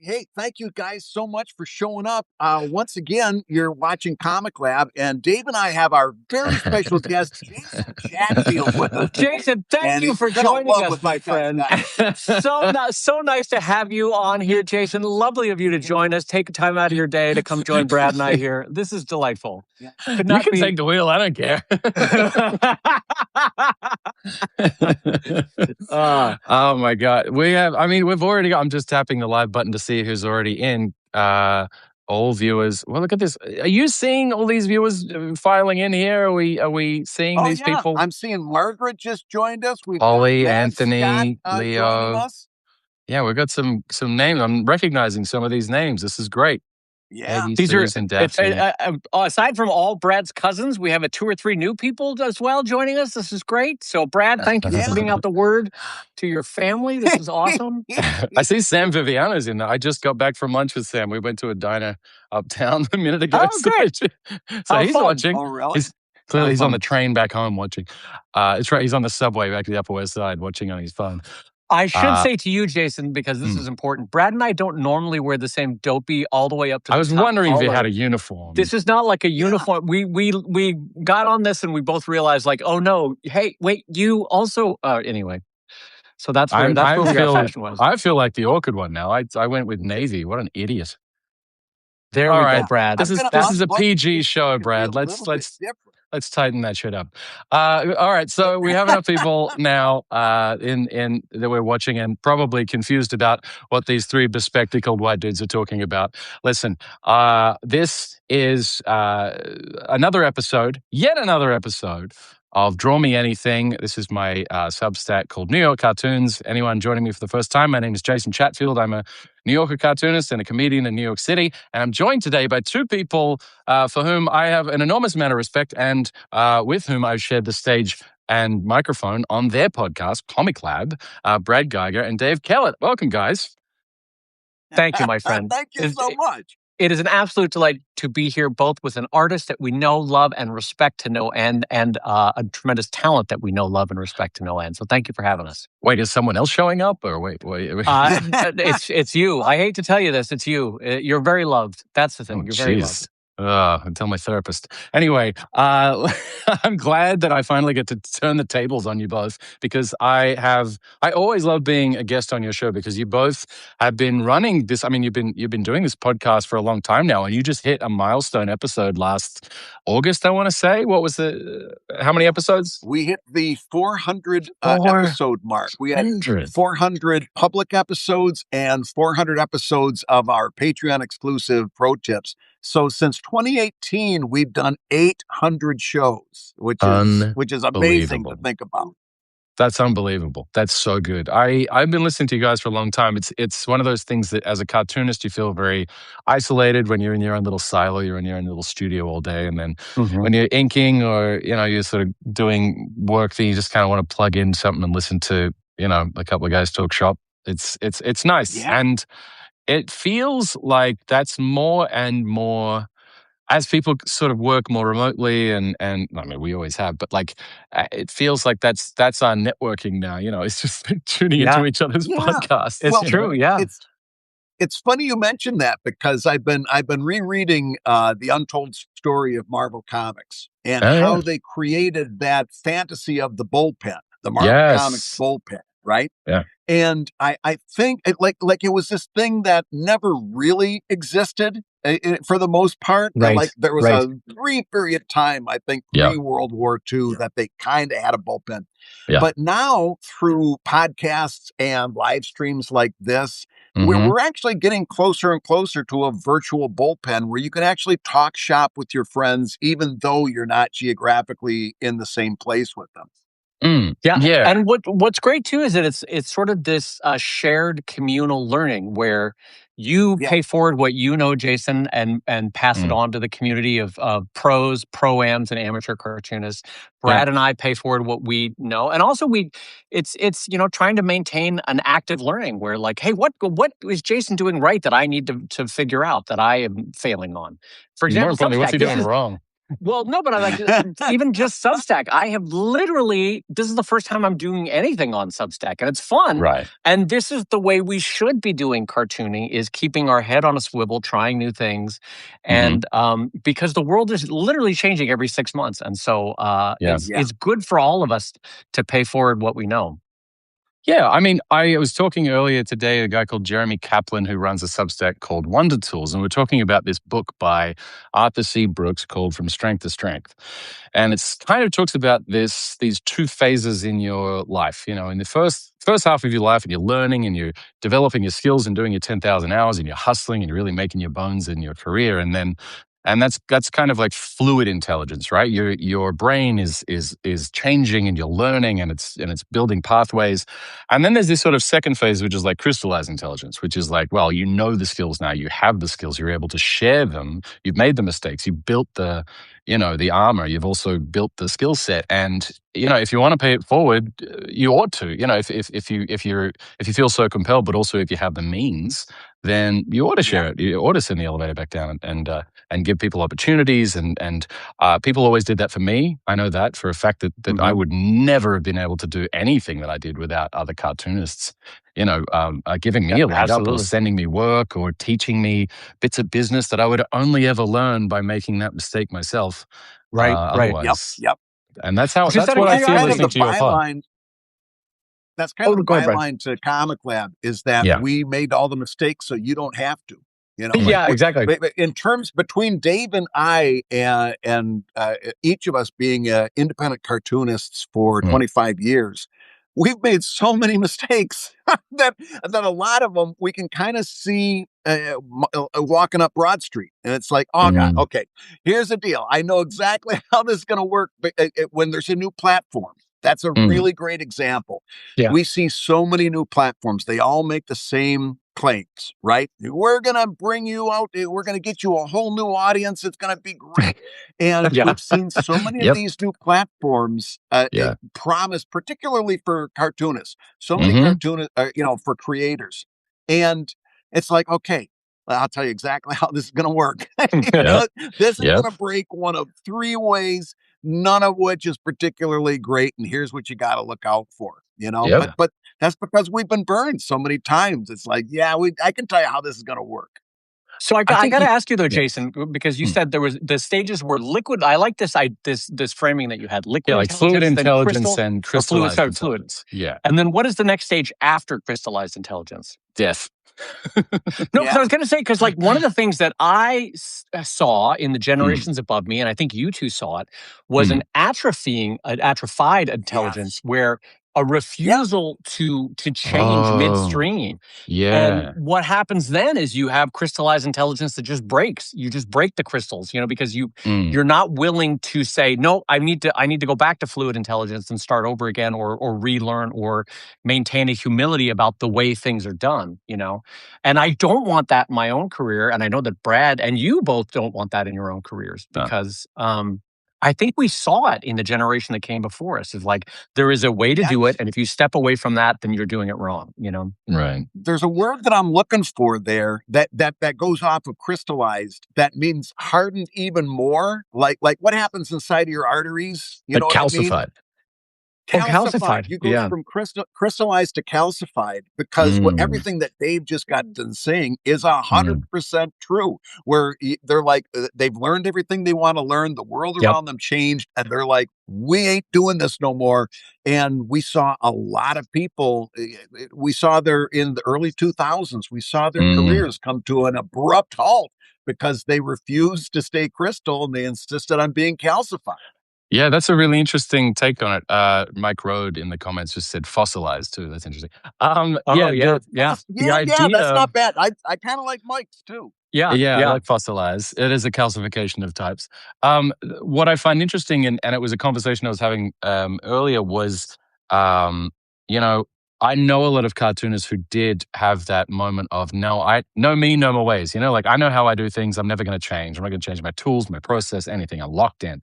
Hey, thank you guys so much for showing up. Once again, you're watching Comic Lab, and Dave and I have our very special guest, Jason Chatfield, with us. Jason, thank And you he's for gonna joining love us, what my these guys friend. got. So nice to have you on here, Jason. Lovely of you to join us. Take time out of your day to come join Brad and I here. This is delightful. Yeah. Could You not can be. take the wheel. I don't care. Oh my God. We've already got, I'm just tapping the live button to see who's already in. All viewers. Well, look at this. Are you seeing all these viewers filing in here? Are we seeing these people? I'm seeing Margaret just joined us. We've Holly, got Anthony, Scott, Leo. joining us. Yeah, we've got some names. I'm recognizing some of these names. This is great. Yeah. Peggy, These are, Susan, Daphne. aside from all Brad's cousins, we have 2 or 3 new people as well joining us. This is great. So, Brad, thank you for putting out the word to your family. This is awesome. I see Sam Viviano's in there. I just got back from lunch with Sam. We went to a diner uptown a minute ago. Oh, great. So he's fun. watching. Oh, really? He's on the train back home watching. It's right. He's on the subway back to the Upper West Side watching on his phone. I should say to you, Jason, because this is important, Brad and I don't normally wear the same dopey all the way up to the top. I was wondering if you had a uniform. This is not like a uniform. We got on this and we both realized, like, oh no, hey, wait, you also anyway. So that's where our fashion was. I feel like the awkward one now. I went with navy. What an idiot. There we go, Brad. This is a PG show, Brad. Let's tighten that shit up. All right, so we have enough people now in that we're watching and probably confused about what these 3 bespectacled white dudes are talking about. Listen, this is yet another episode of Draw Me Anything. This is my Substack called New York Cartoons. Anyone joining me for the first time, my name is Jason Chatfield. I'm a New Yorker cartoonist and a comedian in New York City. And I'm joined today by 2 people for whom I have an enormous amount of respect and with whom I've shared the stage and microphone on their podcast, Comic Lab, Brad Geiger and Dave Kellett. Welcome, guys. Thank you, my friend. Thank you so much. It is an absolute delight to be here, both with an artist that we know, love, and respect to no end, and a tremendous talent that we know, love, and respect to no end. So thank you for having us. Wait, is someone else showing up? Or wait. It's you. I hate to tell you this. It's you. You're very loved. That's the thing. You're very loved. Tell my therapist. Anyway, I'm glad that I finally get to turn the tables on you both because I always love being a guest on your show because you both have been running this. I mean, you've been doing this podcast for a long time now, and you just hit a milestone episode last August. I want to say, what was how many episodes? We hit the 400 episode mark. We had 400 public episodes and 400 episodes of our Patreon exclusive Pro Tips. So since 2018, we've done 800 shows, which is amazing to think about. That's unbelievable. That's so good. I've been listening to you guys for a long time. It's one of those things that as a cartoonist, you feel very isolated when you're in your own little silo, you're in your own little studio all day. And then when you're inking or, you're sort of doing work that you just kind of want to plug in something and listen to, a couple of guys talk shop. It's nice. Yeah. And it feels like that's more and more as people sort of work more remotely and I mean, we always have, but like, it feels like that's our networking now, it's just tuning into each other's podcasts. It's true. Yeah. It's funny you mentioned that because I've been rereading the untold story of Marvel Comics and how they created that fantasy of the bullpen, the Marvel Comics bullpen, right? Yeah. And I think it was this thing that never really existed for the most part. Right. Like there was a brief period of time, I think pre-World War II, that they kind of had a bullpen. Yeah. But now through podcasts and live streams like this, we're actually getting closer and closer to a virtual bullpen where you can actually talk shop with your friends, even though you're not geographically in the same place with them. Yeah. And what's great too is that it's sort of this shared communal learning where you pay forward what you know, Jason, and pass it on to the community of pros, pro-ams, and amateur cartoonists. Brad and I pay forward what we know, and also it's trying to maintain an active learning where like, hey, what is Jason doing right that I need to figure out that I am failing on? For example, more importantly, what's he doing wrong? Well, no, but I like even just Substack. I have literally, this is the first time I'm doing anything on Substack, and it's fun. Right. And this is the way we should be doing cartooning, is keeping our head on a swivel, trying new things. And because the world is literally changing every 6 months. And so it's good for all of us to pay forward what we know. Yeah, I mean, I was talking earlier today, a guy called Jeremy Kaplan who runs a Substack called Wonder Tools, and we're talking about this book by Arthur C. Brooks called From Strength to Strength. And it's kind of talks about these two phases in your life. You know, in the first half of your life, and you're learning and you're developing your skills and doing your 10,000 hours and you're hustling and you're really making your bones in your career. And that's kind of like fluid intelligence, right? Your brain is changing and you're learning and it's building pathways. And then there's this sort of second phase, which is like crystallized intelligence, which is like, well, you know the skills now, you have the skills, you're able to share them, you've made the mistakes, you built the armor, you've also built the skill set. And, if you want to pay it forward, you ought to, if you feel so compelled, but also if you have the means, then you ought to share it. You ought to send the elevator back down and give people opportunities. And people always did that for me. I know that for a fact that I would never have been able to do anything that I did without other cartoonists, giving me a leg up or sending me work or teaching me bits of business that I would only ever learn by making that mistake myself. Right. Otherwise. Yep. And that's what I feel listening to your pod. That's kind of the byline to Comic Lab, is that we made all the mistakes so you don't have to. Exactly. In terms between Dave and I, and each of us being independent cartoonists for 25 years, we've made so many mistakes that a lot of them we can kind of see walking up Broad Street, and it's like, oh God, okay, here's the deal. I know exactly how this is going to work. But when there's a new platform. That's a really great example. Yeah. We see so many new platforms. They all make the same claims, right? We're going to bring you out. We're going to get you a whole new audience. It's going to be great. And we've seen so many of these new platforms promise, particularly for cartoonists, so many cartoonists, for creators. And it's like, okay, I'll tell you exactly how this is going to work. This is going to break one of three ways, none of which is particularly great. And here's what you got to look out for, but that's because we've been burned so many times. It's like, I can tell you how this is going to work. So I got to ask you though, Jason, because you said there was the stages were liquid. I like this framing that you had: liquid, like fluid intelligence and crystallized intelligence. Yeah. And then what is the next stage after crystallized intelligence? Death. No, because I was going to say, because like one of the things that I saw in the generations above me, and I think you two saw it, was an atrophied intelligence where a refusal to change midstream. Yeah. And what happens then is you have crystallized intelligence that just breaks. You just break the crystals, because you're not willing to say, no, I need to go back to fluid intelligence and start over again, or relearn, or maintain a humility about the way things are done, And I don't want that in my own career. And I know that Brad and you both don't want that in your own careers, because I think we saw it in the generation that came before us. Is like, there is a way to do it, and if you step away from that, then you're doing it wrong, Right. There's a word that I'm looking for there that goes off of crystallized, that means hardened even more. Like what happens inside of your arteries? Calcified. I mean? Calcified. You go from crystallized to calcified, because everything that Dave just got done saying is 100% true. Where they're like, they've learned everything they want to learn. The world around them changed, and they're like, we ain't doing this no more. And we saw a lot of people. We saw in the early 2000s, we saw their careers come to an abrupt halt because they refused to stay crystal and they insisted on being calcified. Yeah, that's a really interesting take on it. Mike Rode in the comments just said fossilized too. That's interesting. Yeah, that's not bad. I kind of like Mike's too. Yeah, I like fossilized. It is a calcification of types. What I find interesting, and it was a conversation I was having earlier, was, I know a lot of cartoonists who did have that moment of, no me, no more ways. Like, I know how I do things. I'm never going to change. I'm not going to change my tools, my process, anything. I'm locked in.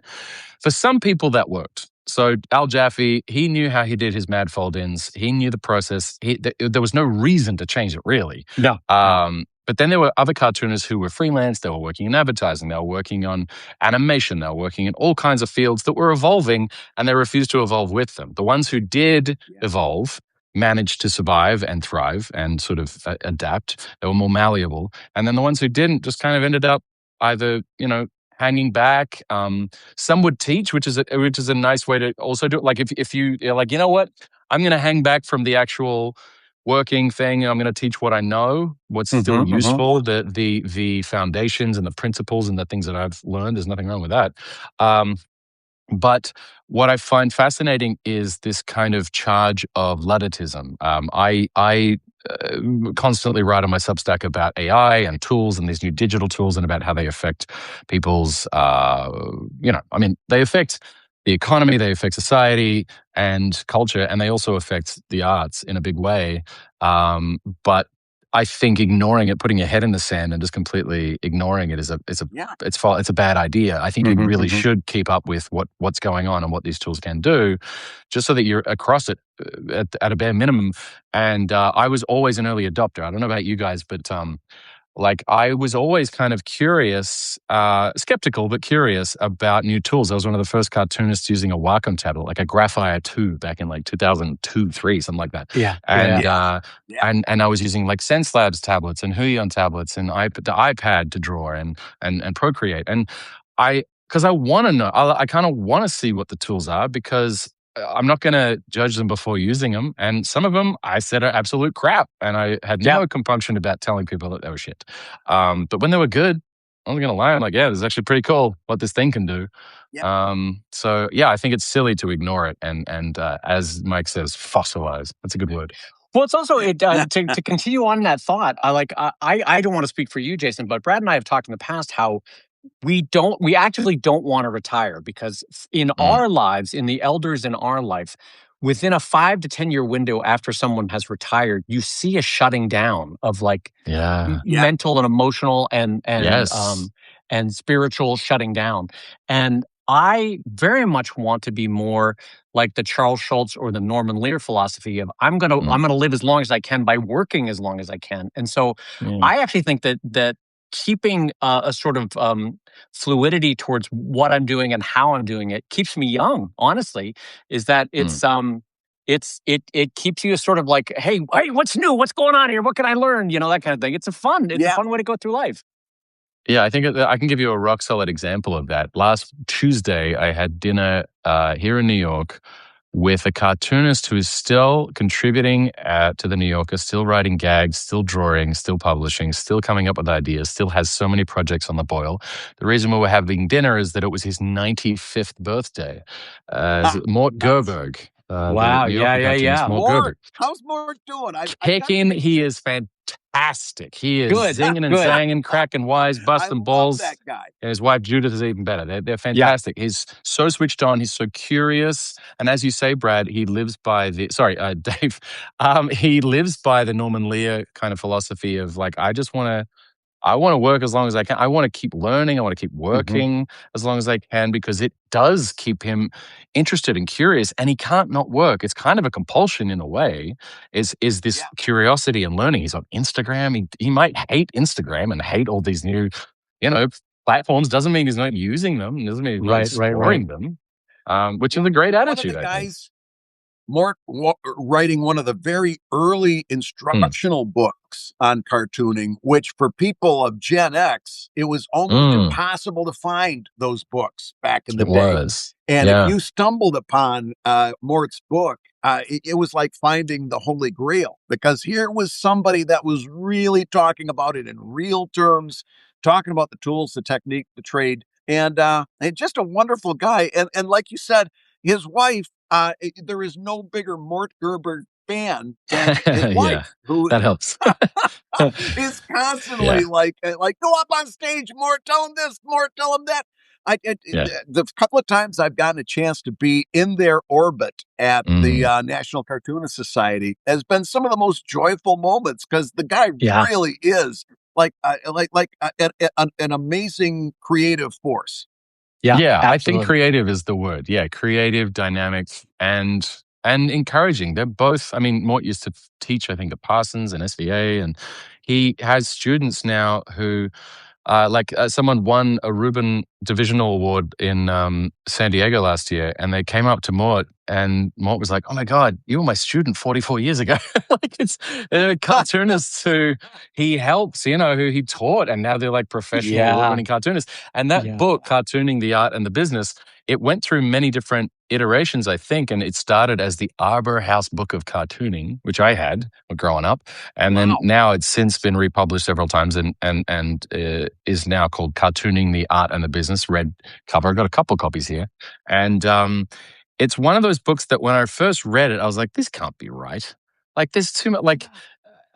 For some people, that worked. So Al Jaffe, he knew how he did his mad fold-ins. He knew the process. There was no reason to change it, really. No. But But then there were other cartoonists who were freelance. They were working in advertising. They were working on animation. They were working in all kinds of fields that were evolving, and they refused to evolve with them. The ones who did evolve managed to survive and thrive and sort of adapt. They were more malleable. And then the ones who didn't just kind of ended up either, hanging back. Some would teach, which is a nice way to also do it. Like if you're like, you know what, I'm going to hang back from the actual working thing. I'm going to teach what I know, what's still useful, the foundations and the principles and the things that I've learned. There's nothing wrong with that. But what I find fascinating is this kind of charge of Ludditism. I constantly write on my Substack about AI and tools and these new digital tools and about how they affect people's, they affect the economy, they affect society and culture, and they also affect the arts in a big way. But I think ignoring it, putting your head in the sand and just completely ignoring it is it's a bad idea. I think you really should keep up with what's going on and what these tools can do, just so that you're across it at a bare minimum. And I was always an early adopter. I don't know about you guys, but I was always kind of curious, skeptical, but curious about new tools. I was one of the first cartoonists using a Wacom tablet, like a Graphite 2 back in 2002, 3, something like that. And I was using like Sense Labs tablets and Huion tablets and the iPad to draw and Procreate. And because I want to know, I kind of want to see what the tools are, because I'm not going to judge them before using them. And some of them I said are absolute crap. And I had no compunction about telling people that they were shit. But when they were good, I was going to lie. I'm like, this is actually pretty cool what this thing can do. I think it's silly to ignore it. And as Mike says, fossilize. That's a good word. Well, it's also to continue on that thought. I don't want to speak for you, Jason, but Brad and I have talked in the past how we actively don't want to retire, because in our lives, in the elders in our life, within a 5 to 10 year window after someone has retired, you see a shutting down of mental and emotional and spiritual shutting down. And I very much want to be more like the Charles Schulz or the Norman Lear philosophy of I'm gonna live as long as I can by working as long as I can. And so I actually think that keeping a sort of fluidity towards what I'm doing and how I'm doing it keeps me young, honestly, is that it keeps you sort of like, hey, what's new? What's going on here? What can I learn? That kind of thing. It's a fun way to go through life. Yeah, I think I can give you a rock solid example of that. Last Tuesday, I had dinner here in New York with a cartoonist who is still contributing to the New Yorker, still writing gags, still drawing, still publishing, still coming up with ideas, still has so many projects on the boil. The reason we were having dinner is that it was his 95th birthday. Mort Gerberg. Wow, yeah. Mort, how's Mort doing? Kicking, he is fantastic. He is zinging and zanging, cracking wise, busting balls. That guy. And his wife Judith is even better. They're fantastic. Yeah. He's so switched on. He's so curious. And as you say, Brad, he lives by Dave. He lives by the Norman Lear kind of philosophy of like, I want to work as long as I can. I want to keep learning. I want to keep working as long as I can, because it does keep him interested and curious, and he can't not work. It's kind of a compulsion in a way, is this curiosity and learning. He's on Instagram. He might hate Instagram and hate all these new, platforms. Doesn't mean he's not using them. Doesn't mean he's not exploring them, which is a great attitude, I think. Mort writing one of the very early instructional books on cartooning, which for people of Gen X, it was almost impossible to find those books back in the day. And if you stumbled upon Mort's book, it was like finding the Holy Grail, because here was somebody that was really talking about it in real terms, talking about the tools, the technique, the trade, and just a wonderful guy. And like you said, his wife, there is no bigger Mort Gerberg fan than his wife, who that helps. is constantly like, go up on stage, Mort, tell him this, Mort, tell him that. The couple of times I've gotten a chance to be in their orbit at the National Cartoonist Society has been some of the most joyful moments, because the guy really is like an amazing creative force. Yeah, I think creative is the word. Yeah, creative, dynamic, and encouraging. They're both, Mort used to teach, I think, at Parsons and SVA, and he has students now who, someone won a Reuben Divisional Award in San Diego last year, and they came up to Mort, and Mort was like, "Oh my God, you were my student 44 years ago." Like it's cartoonists who he helps, who he taught, and now they're like professional award-winning cartoonists. And that book, Cartooning the Art and the Business, it went through many different iterations, I think, and it started as the Arbor House Book of Cartooning, which I had growing up, and then now it's since been republished several times, and is now called Cartooning the Art and the Business, red cover. I've got a couple copies here, and it's one of those books that when I first read it, I was like, this can't be right. Like, there's too much. Like,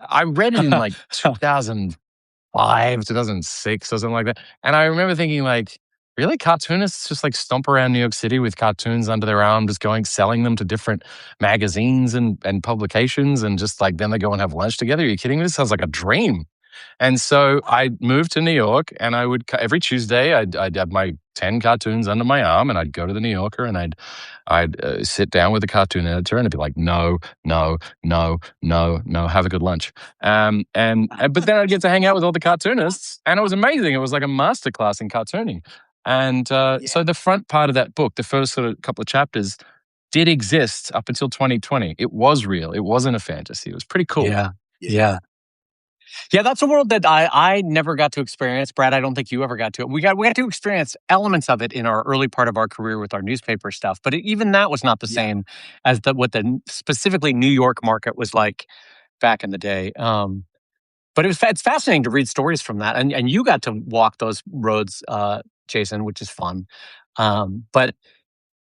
I read it in like 2005, 2006, or something like that, and I remember thinking like, really? Cartoonists just like stomp around New York City with cartoons under their arm, just selling them to different magazines and publications, and just like then they go and have lunch together? Are you kidding me? This sounds like a dream. And so I moved to New York, and I would every Tuesday I'd have my 10 cartoons under my arm, and I'd go to the New Yorker, and I'd sit down with the cartoon editor, and it'd be like, no, have a good lunch. But then I'd get to hang out with all the cartoonists, and it was amazing. It was like a masterclass in cartooning. And so the front part of that book, the first sort of couple of chapters, did exist up until 2020. It was real. It wasn't a fantasy. It was pretty cool. Yeah, that's a world that I never got to experience. Brad, I don't think you ever got to it. We got to experience elements of it in our early part of our career with our newspaper stuff, but even that was not the same as what the specifically New York market was like back in the day. But it's fascinating to read stories from that, and you got to walk those roads, Jason, which is fun. But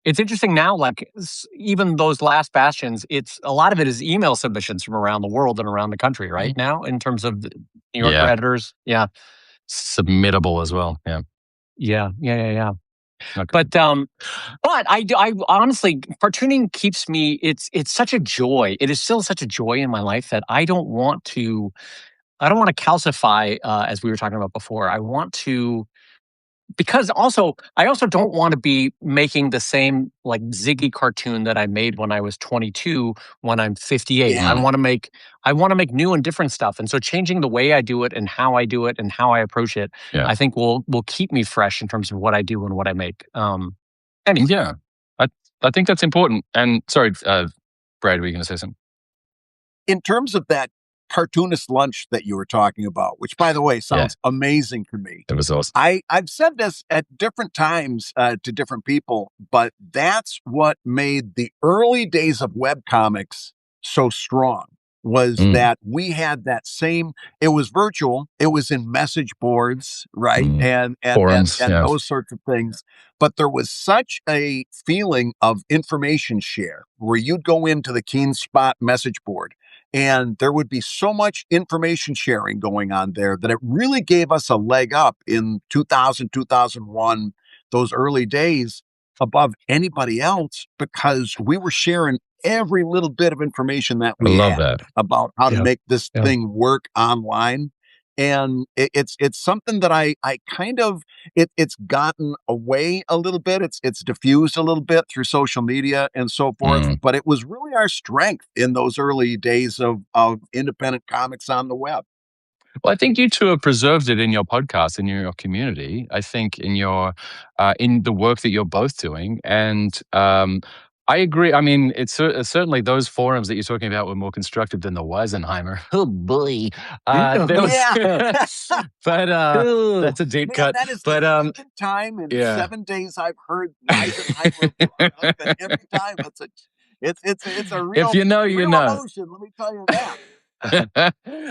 it's interesting now, like even those last bastions, a lot of it is email submissions from around the world and around the country right now in terms of New Yorker editors. Yeah. Submittable as well. Yeah. Okay. But I honestly, cartooning keeps me, it's such a joy. It is still such a joy in my life that I don't want to calcify, as we were talking about before. I want to, because I also don't want to be making the same like Ziggy cartoon that I made when I was 22 when I'm 58. I want to make new and different stuff. And so changing the way I do it and how I do it and how I approach it, I think will keep me fresh in terms of what I do and what I make. Anyway. Yeah. I think that's important. And sorry, Brad, were you going to say something? In terms of that cartoonist lunch that you were talking about, which by the way sounds amazing to me. It was awesome. I've said this at different times to different people, but that's what made the early days of webcomics so strong, was that we had that same, it was virtual, it was in message boards, right? And Forums, and those sorts of things. But there was such a feeling of information share where you'd go into the Keen Spot message board, and there would be so much information sharing going on there that it really gave us a leg up in 2000, 2001, those early days above anybody else, because we were sharing every little bit of information that we had about how to make this thing work online. And it's something that I kind of, it's gotten away a little bit. It's diffused a little bit through social media and so forth, but it was really our strength in those early days of independent comics on the web. Well, I think you two have preserved it in your podcast, in your community. I think in your in the work that you're both doing, and I agree. I mean, it's certainly those forums that you're talking about were more constructive than the Weisenheimer. Oh boy, but that's a deep cut. That is but the time in 7 days I've heard Weisenheimer brought up, and every time it's a real, if you know, you know. Emotion, let me tell you that.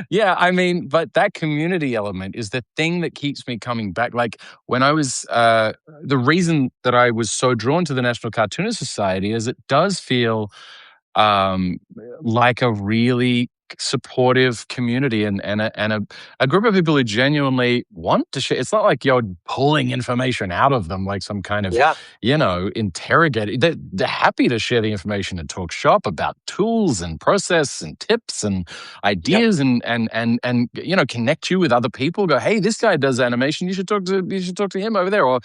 Yeah, I mean, but that community element is the thing that keeps me coming back. Like when I was, the reason that I was so drawn to the National Cartoonist Society is it does feel like a really supportive community and a group of people who genuinely want to share. It's not like you're pulling information out of them like some kind of, interrogating. They're happy to share the information and talk shop about tools and process and tips and ideas and connect you with other people. Go, hey, this guy does animation. You should talk to him over there. Or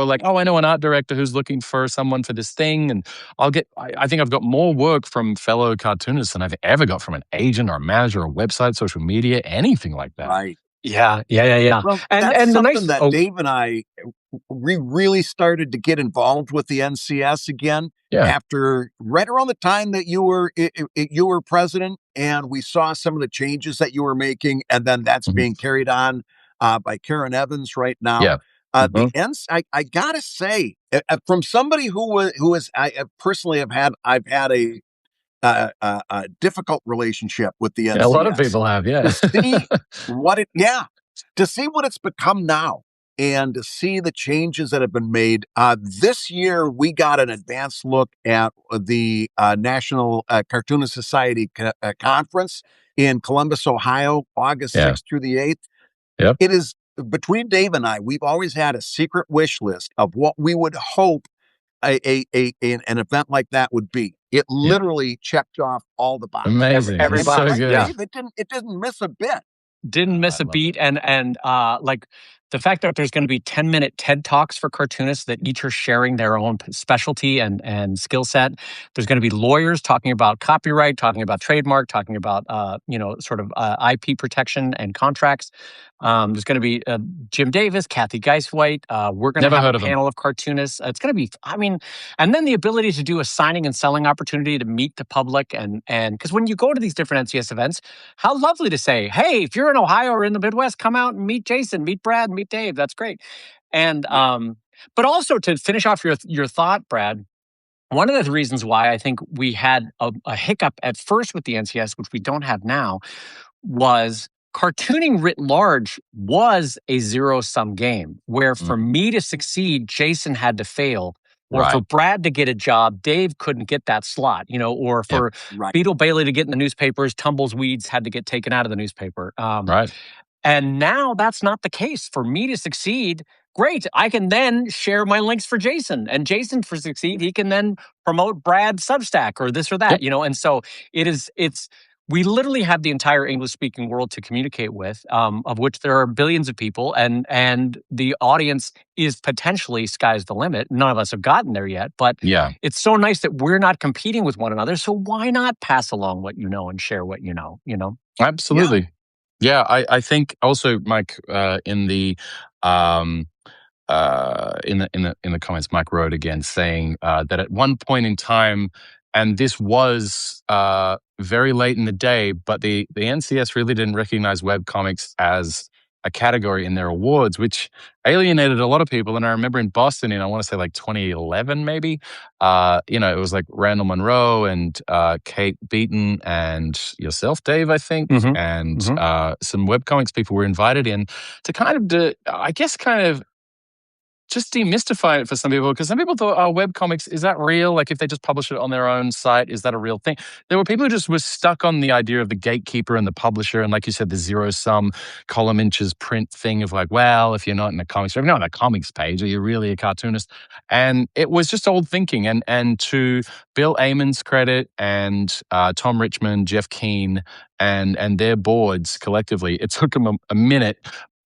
like, oh, I know an art director who's looking for someone for this thing. And I think I've got more work from fellow cartoonists than I've ever got from an agent or or a manager, or a website, social media, anything like that. Right. Yeah. Well, that's something that Dave and I, we really started to get involved with the NCS again after right around the time that you were president, and we saw some of the changes that you were making, and then that's being carried on by Karen Evans right now. I gotta say, from somebody I personally I've had a difficult relationship with the NCS. A lot of people have, to see to see what it's become now, and to see the changes that have been made. This year, we got an advanced look at the National Cartoonist Society Conference in Columbus, Ohio, August 6th through the 8th. Yep. It is, between Dave and I, we've always had a secret wish list of what we would hope an event like that would be. It literally checked off all the boxes. Amazing. Every box. So good. Yeah. Dave, it didn't miss a bit. Didn't miss a beat. And like the fact that there's going to be 10-minute TED Talks for cartoonists that each are sharing their own specialty and skill set. There's going to be lawyers talking about copyright, talking about trademark, talking about, sort of IP protection and contracts. There's going to be Jim Davis, Kathy Geiswhite. We're going to have a panel of cartoonists. It's going to be, and then the ability to do a signing and selling opportunity to meet the public. And because when you go to these different NCS events, how lovely to say, hey, if you're in Ohio or in the Midwest, come out and meet Jason, meet Brad, meet Dave. That's great. And but also to finish off your thought, Brad, one of the reasons why I think we had a hiccup at first with the NCS, which we don't have now, was cartooning writ large was a zero-sum game, where for me to succeed, Jason had to fail. Or for Brad to get a job, Dave couldn't get that slot, or for Beetle Bailey to get in the newspapers, Tumbles Weeds had to get taken out of the newspaper. And now that's not the case. For me to succeed, great, I can then share my links for Jason. And Jason, for succeed, he can then promote Brad's Substack or this or that, And so we literally have the entire English-speaking world to communicate with, of which there are billions of people, and the audience is potentially sky's the limit. None of us have gotten there yet, but it's so nice that we're not competing with one another. So why not pass along what you know and share what you know? Absolutely. Yeah, I think also, Mike, in the comments, Mike wrote again saying that at one point in time, and this was very late in the day, but the NCS really didn't recognize webcomics as a category in their awards, which alienated a lot of people. And I remember in Boston in, I want to say like 2011, maybe, it was like Randall Monroe and Kate Beaton and yourself, Dave, I think, and some webcomics people were invited in to kind of just demystify it for some people, because some people thought, webcomics, is that real? Like, if they just publish it on their own site, is that a real thing? There were people who just were stuck on the idea of the gatekeeper and the publisher, and like you said, the zero-sum column inches print thing of like, well, if you're not in a comics, or if you're not on a comics page, are you really a cartoonist? And it was just old thinking. And to Bill Eamon's credit and Tom Richmond, Jeff Keane, and their boards collectively, it took them a minute.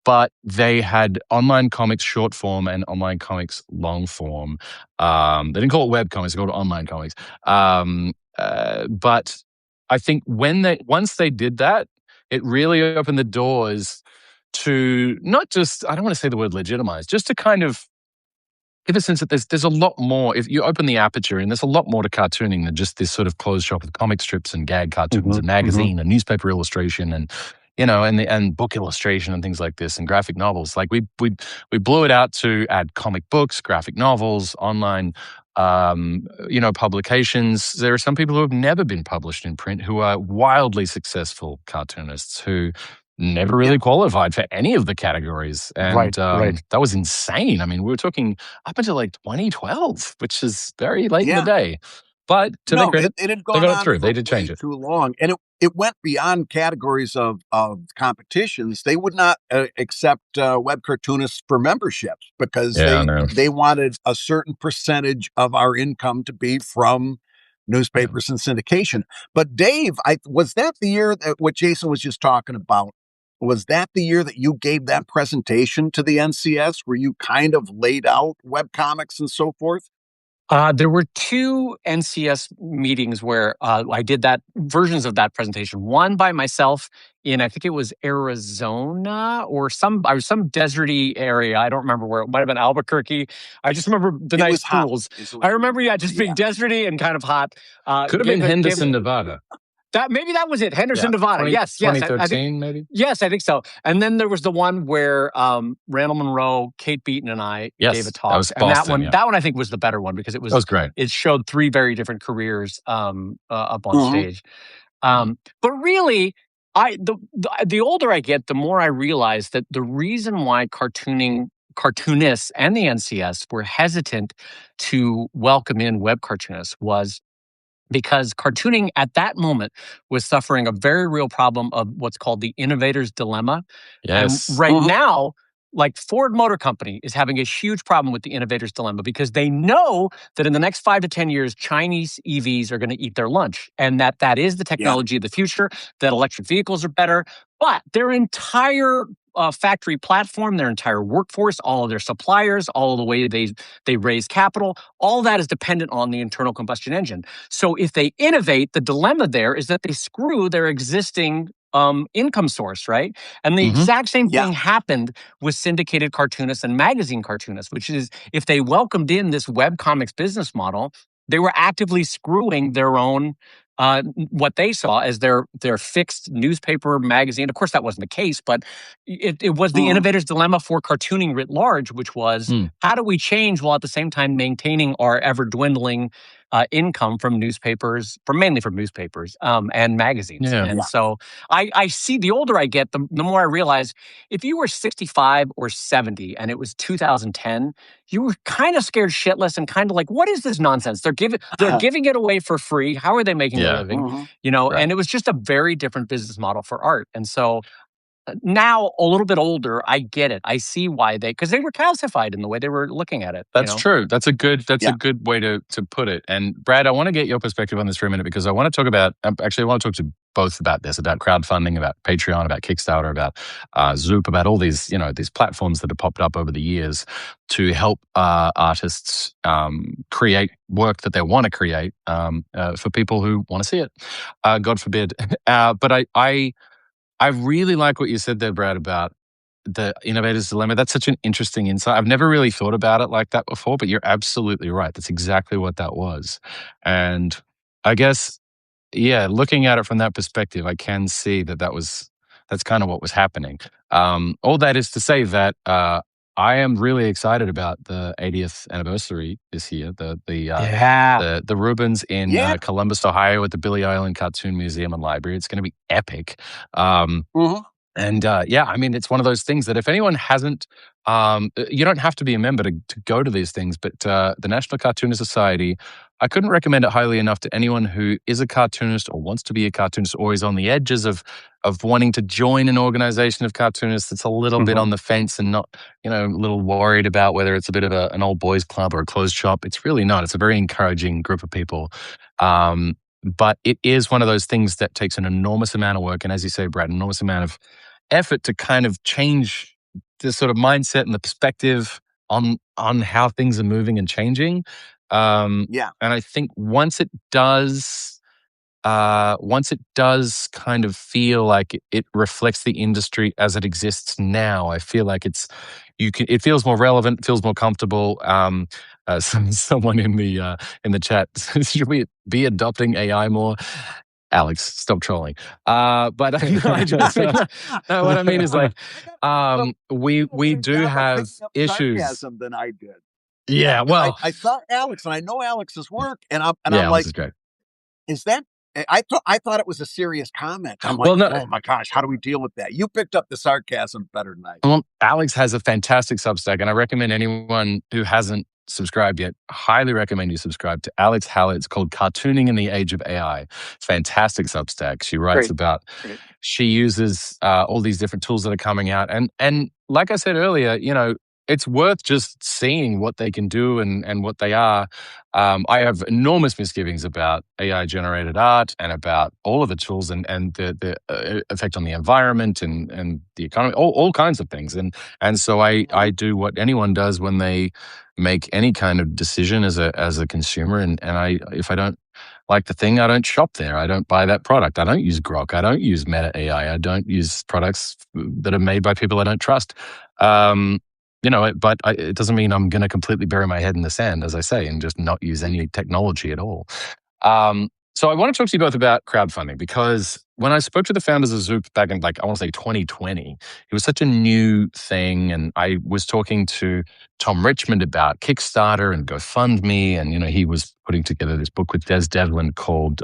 But they had online comics short form and online comics long form. They didn't call it web comics; they called it online comics. But I think once they did that, it really opened the doors to not just, I don't want to say the word legitimize, just to kind of give a sense that there's a lot more. If you open the aperture, and there's a lot more to cartooning than just this sort of closed shop with comic strips and gag cartoons and magazine and newspaper illustration and and book illustration and things like this, and graphic novels. Like we blew it out to add comic books, graphic novels, online, publications. There are some people who have never been published in print who are wildly successful cartoonists who never really qualified for any of the categories. And that was insane. I mean, we were talking up until like 2012, which is very late in the day. But to their credit, it had they gone got on it through. for They did change way it. too long, and it went beyond categories of competitions. They would not accept web cartoonists for memberships because they wanted a certain percentage of our income to be from newspapers and syndication. But Dave, was that the year that what Jason was just talking about? Was that the year that you gave that presentation to the NCS where you kind of laid out web comics and so forth? There were 2 NCS meetings where I did versions of that presentation. One by myself in, I think it was Arizona or some deserty area. I don't remember where. It might have been Albuquerque. I just remember the nice pools. I remember, just being deserty and kind of hot. Could have been Henderson, Nevada. Maybe that was it. Henderson, Nevada. Yes. 2013, maybe? Yes, I think so. And then there was the one where Randall Monroe, Kate Beaton, and I gave a talk. That was Boston, that one I think was the better one because it was great. It showed 3 very different careers up on stage. But really, the older I get, the more I realize that the reason why cartoonists and the NCS were hesitant to welcome in web cartoonists was because cartooning at that moment was suffering a very real problem of what's called the innovator's dilemma. Yes. And right now, like Ford Motor Company is having a huge problem with the innovator's dilemma because they know that in the next 5 to 10 years, Chinese EVs are going to eat their lunch and that is the technology of the future, that electric vehicles are better, but their entire factory platform, their entire workforce, all of their suppliers, all of the way they raise capital, all that is dependent on the internal combustion engine. So if they innovate, the dilemma there is that they screw their existing income source, right? And the exact same thing happened with syndicated cartoonists and magazine cartoonists, which is if they welcomed in this webcomics business model, they were actively screwing their own what they saw as their fixed newspaper magazine. Of course, that wasn't the case, but it was the innovator's dilemma for cartooning writ large, which was how do we change while at the same time maintaining our ever dwindling income from newspapers, mainly from newspapers and magazines. So I see the older I get, the more I realize if you were 65 or 70 and it was 2010, you were kind of scared shitless and kind of like, what is this nonsense? They're giving it away for free. How are they making a living? And it was just a very different business model for art. And so now, a little bit older, I get it. I see why because they were calcified in the way they were looking at it. That's true. That's a good way to put it. And Brad, I want to get your perspective on this for a minute because I want to talk about, actually I want to talk to both about this, about crowdfunding, about Patreon, about Kickstarter, about Zoop, about all these, these platforms that have popped up over the years to help artists create work that they want to create for people who want to see it. God forbid. But I really like what you said there, Brad, about the innovator's dilemma. That's such an interesting insight. I've never really thought about it like that before, but you're absolutely right. That's exactly what that was. And I guess, looking at it from that perspective, I can see that's kind of what was happening. All that is to say that I am really excited about the 80th anniversary this year. The Rubens in Columbus, Ohio, at the Billy Island Cartoon Museum and Library. It's going to be epic. And I mean, it's one of those things that if anyone hasn't, you don't have to be a member to go to these things. But the National Cartoonist Society, I couldn't recommend it highly enough to anyone who is a cartoonist or wants to be a cartoonist, or is on the edges of wanting to join an organization of cartoonists that's a little bit on the fence and not, a little worried about whether it's a bit of an old boys club or a closed shop. It's really not. It's a very encouraging group of people. But it is one of those things that takes an enormous amount of work. And as you say, Brad, an enormous amount of effort to kind of change the sort of mindset and the perspective on how things are moving and changing. And I think once it does kind of feel like it reflects the industry as it exists now, I feel like it feels more relevant, feels more comfortable. Someone in the chat says, should we be adopting AI more? Alex, stop trolling. But I just think, no, what I mean is like, we do have issues. Sarcasm than I did. Yeah, well, I saw Alex, and I know Alex's work, and I'm Alex like, is great. Is that? I thought it was a serious comment. I'm like, oh my gosh, how do we deal with that? You picked up the sarcasm better than I did. Well, Alex has a fantastic Substack, and I recommend anyone who hasn't subscribed yet, highly recommend you subscribe to Alex Hallett. It's called Cartooning in the Age of AI. Fantastic Substack. She writes about, she uses all these different tools that are coming out. And like I said earlier, it's worth just seeing what they can do and what they are. I have enormous misgivings about AI generated art and about all of the tools and the effect on the environment and the economy, all kinds of things. And so I do what anyone does when they make any kind of decision as a consumer. And if I don't like the thing, I don't shop there. I don't buy that product. I don't use Grok. I don't use Meta AI. I don't use products that are made by people I don't trust. It doesn't mean I'm going to completely bury my head in the sand, as I say, and just not use any technology at all. So I want to talk to you both about crowdfunding, because when I spoke to the founders of Zoop back in, I want to say 2020, it was such a new thing. And I was talking to Tom Richmond about Kickstarter and GoFundMe. And, he was putting together this book with Des Devlin called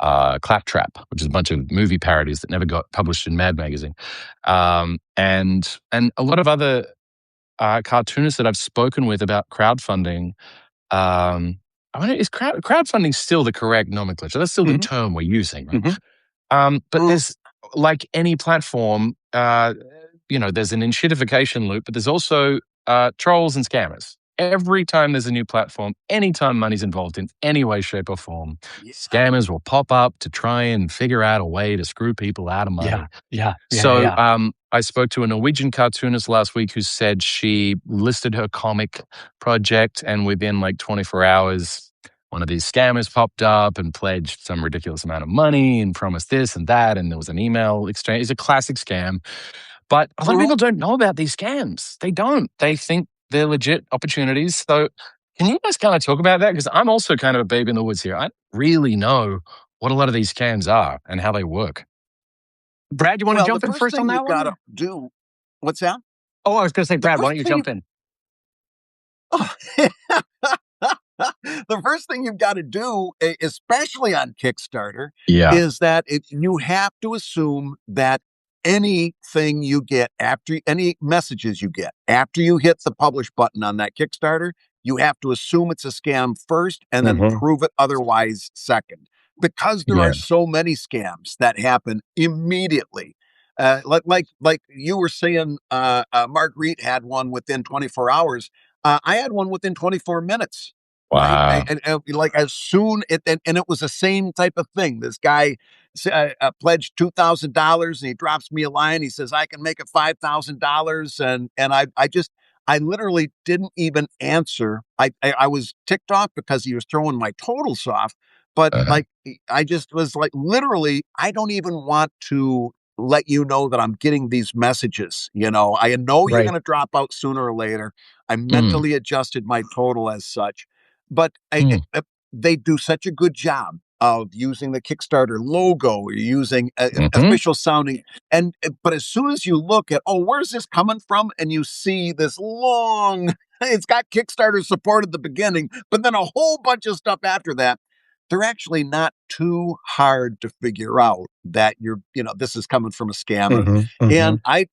Claptrap, which is a bunch of movie parodies that never got published in Mad Magazine. And a lot of other cartoonists that I've spoken with about crowdfunding. I wonder, is crowdfunding still the correct nomenclature? That's still the term we're using, right? But there's, like any platform, there's an enshittification loop, but there's also trolls and scammers. Every time there's a new platform, anytime money's involved in any way, shape, or form, scammers will pop up to try and figure out a way to screw people out of money. I spoke to a Norwegian cartoonist last week who said she listed her comic project, and within 24 hours, one of these scammers popped up and pledged some ridiculous amount of money and promised this and that, and there was an email exchange. It's a classic scam. But a lot of people don't know about these scams. They don't. They think they're legit opportunities. So can you guys kind of talk about that? Because I'm also kind of a babe in the woods here. I don't really know what a lot of these scams are and how they work. Brad, you want to jump in first on that one? Gotta do. What's that? Oh, I was going to say, Brad, why don't you jump in? The first thing you've got to do, especially on Kickstarter, is that you have to assume that anything you get any messages you get after you hit the publish button on that Kickstarter, you have to assume it's a scam first and then prove it otherwise second. Because there are so many scams that happen immediately. Like you were saying, Marguerite had one within 24 hours. I had one within 24 minutes. Wow. Right? And as soon, and it was the same type of thing. This guy pledged $2,000 and he drops me a line. He says, I can make it $5,000. And I literally didn't even answer. I was ticked off because he was throwing my totals off. But I just was literally, I don't even want to let you know that I'm getting these messages. I know you're going to drop out sooner or later. I mentally adjusted my total as such. But they do such a good job of using the Kickstarter logo, or using official sounding. But as soon as you look at, where's this coming from? And you see this long, it's got Kickstarter support at the beginning, but then a whole bunch of stuff after that. They're actually not too hard to figure out that this is coming from a scammer. And I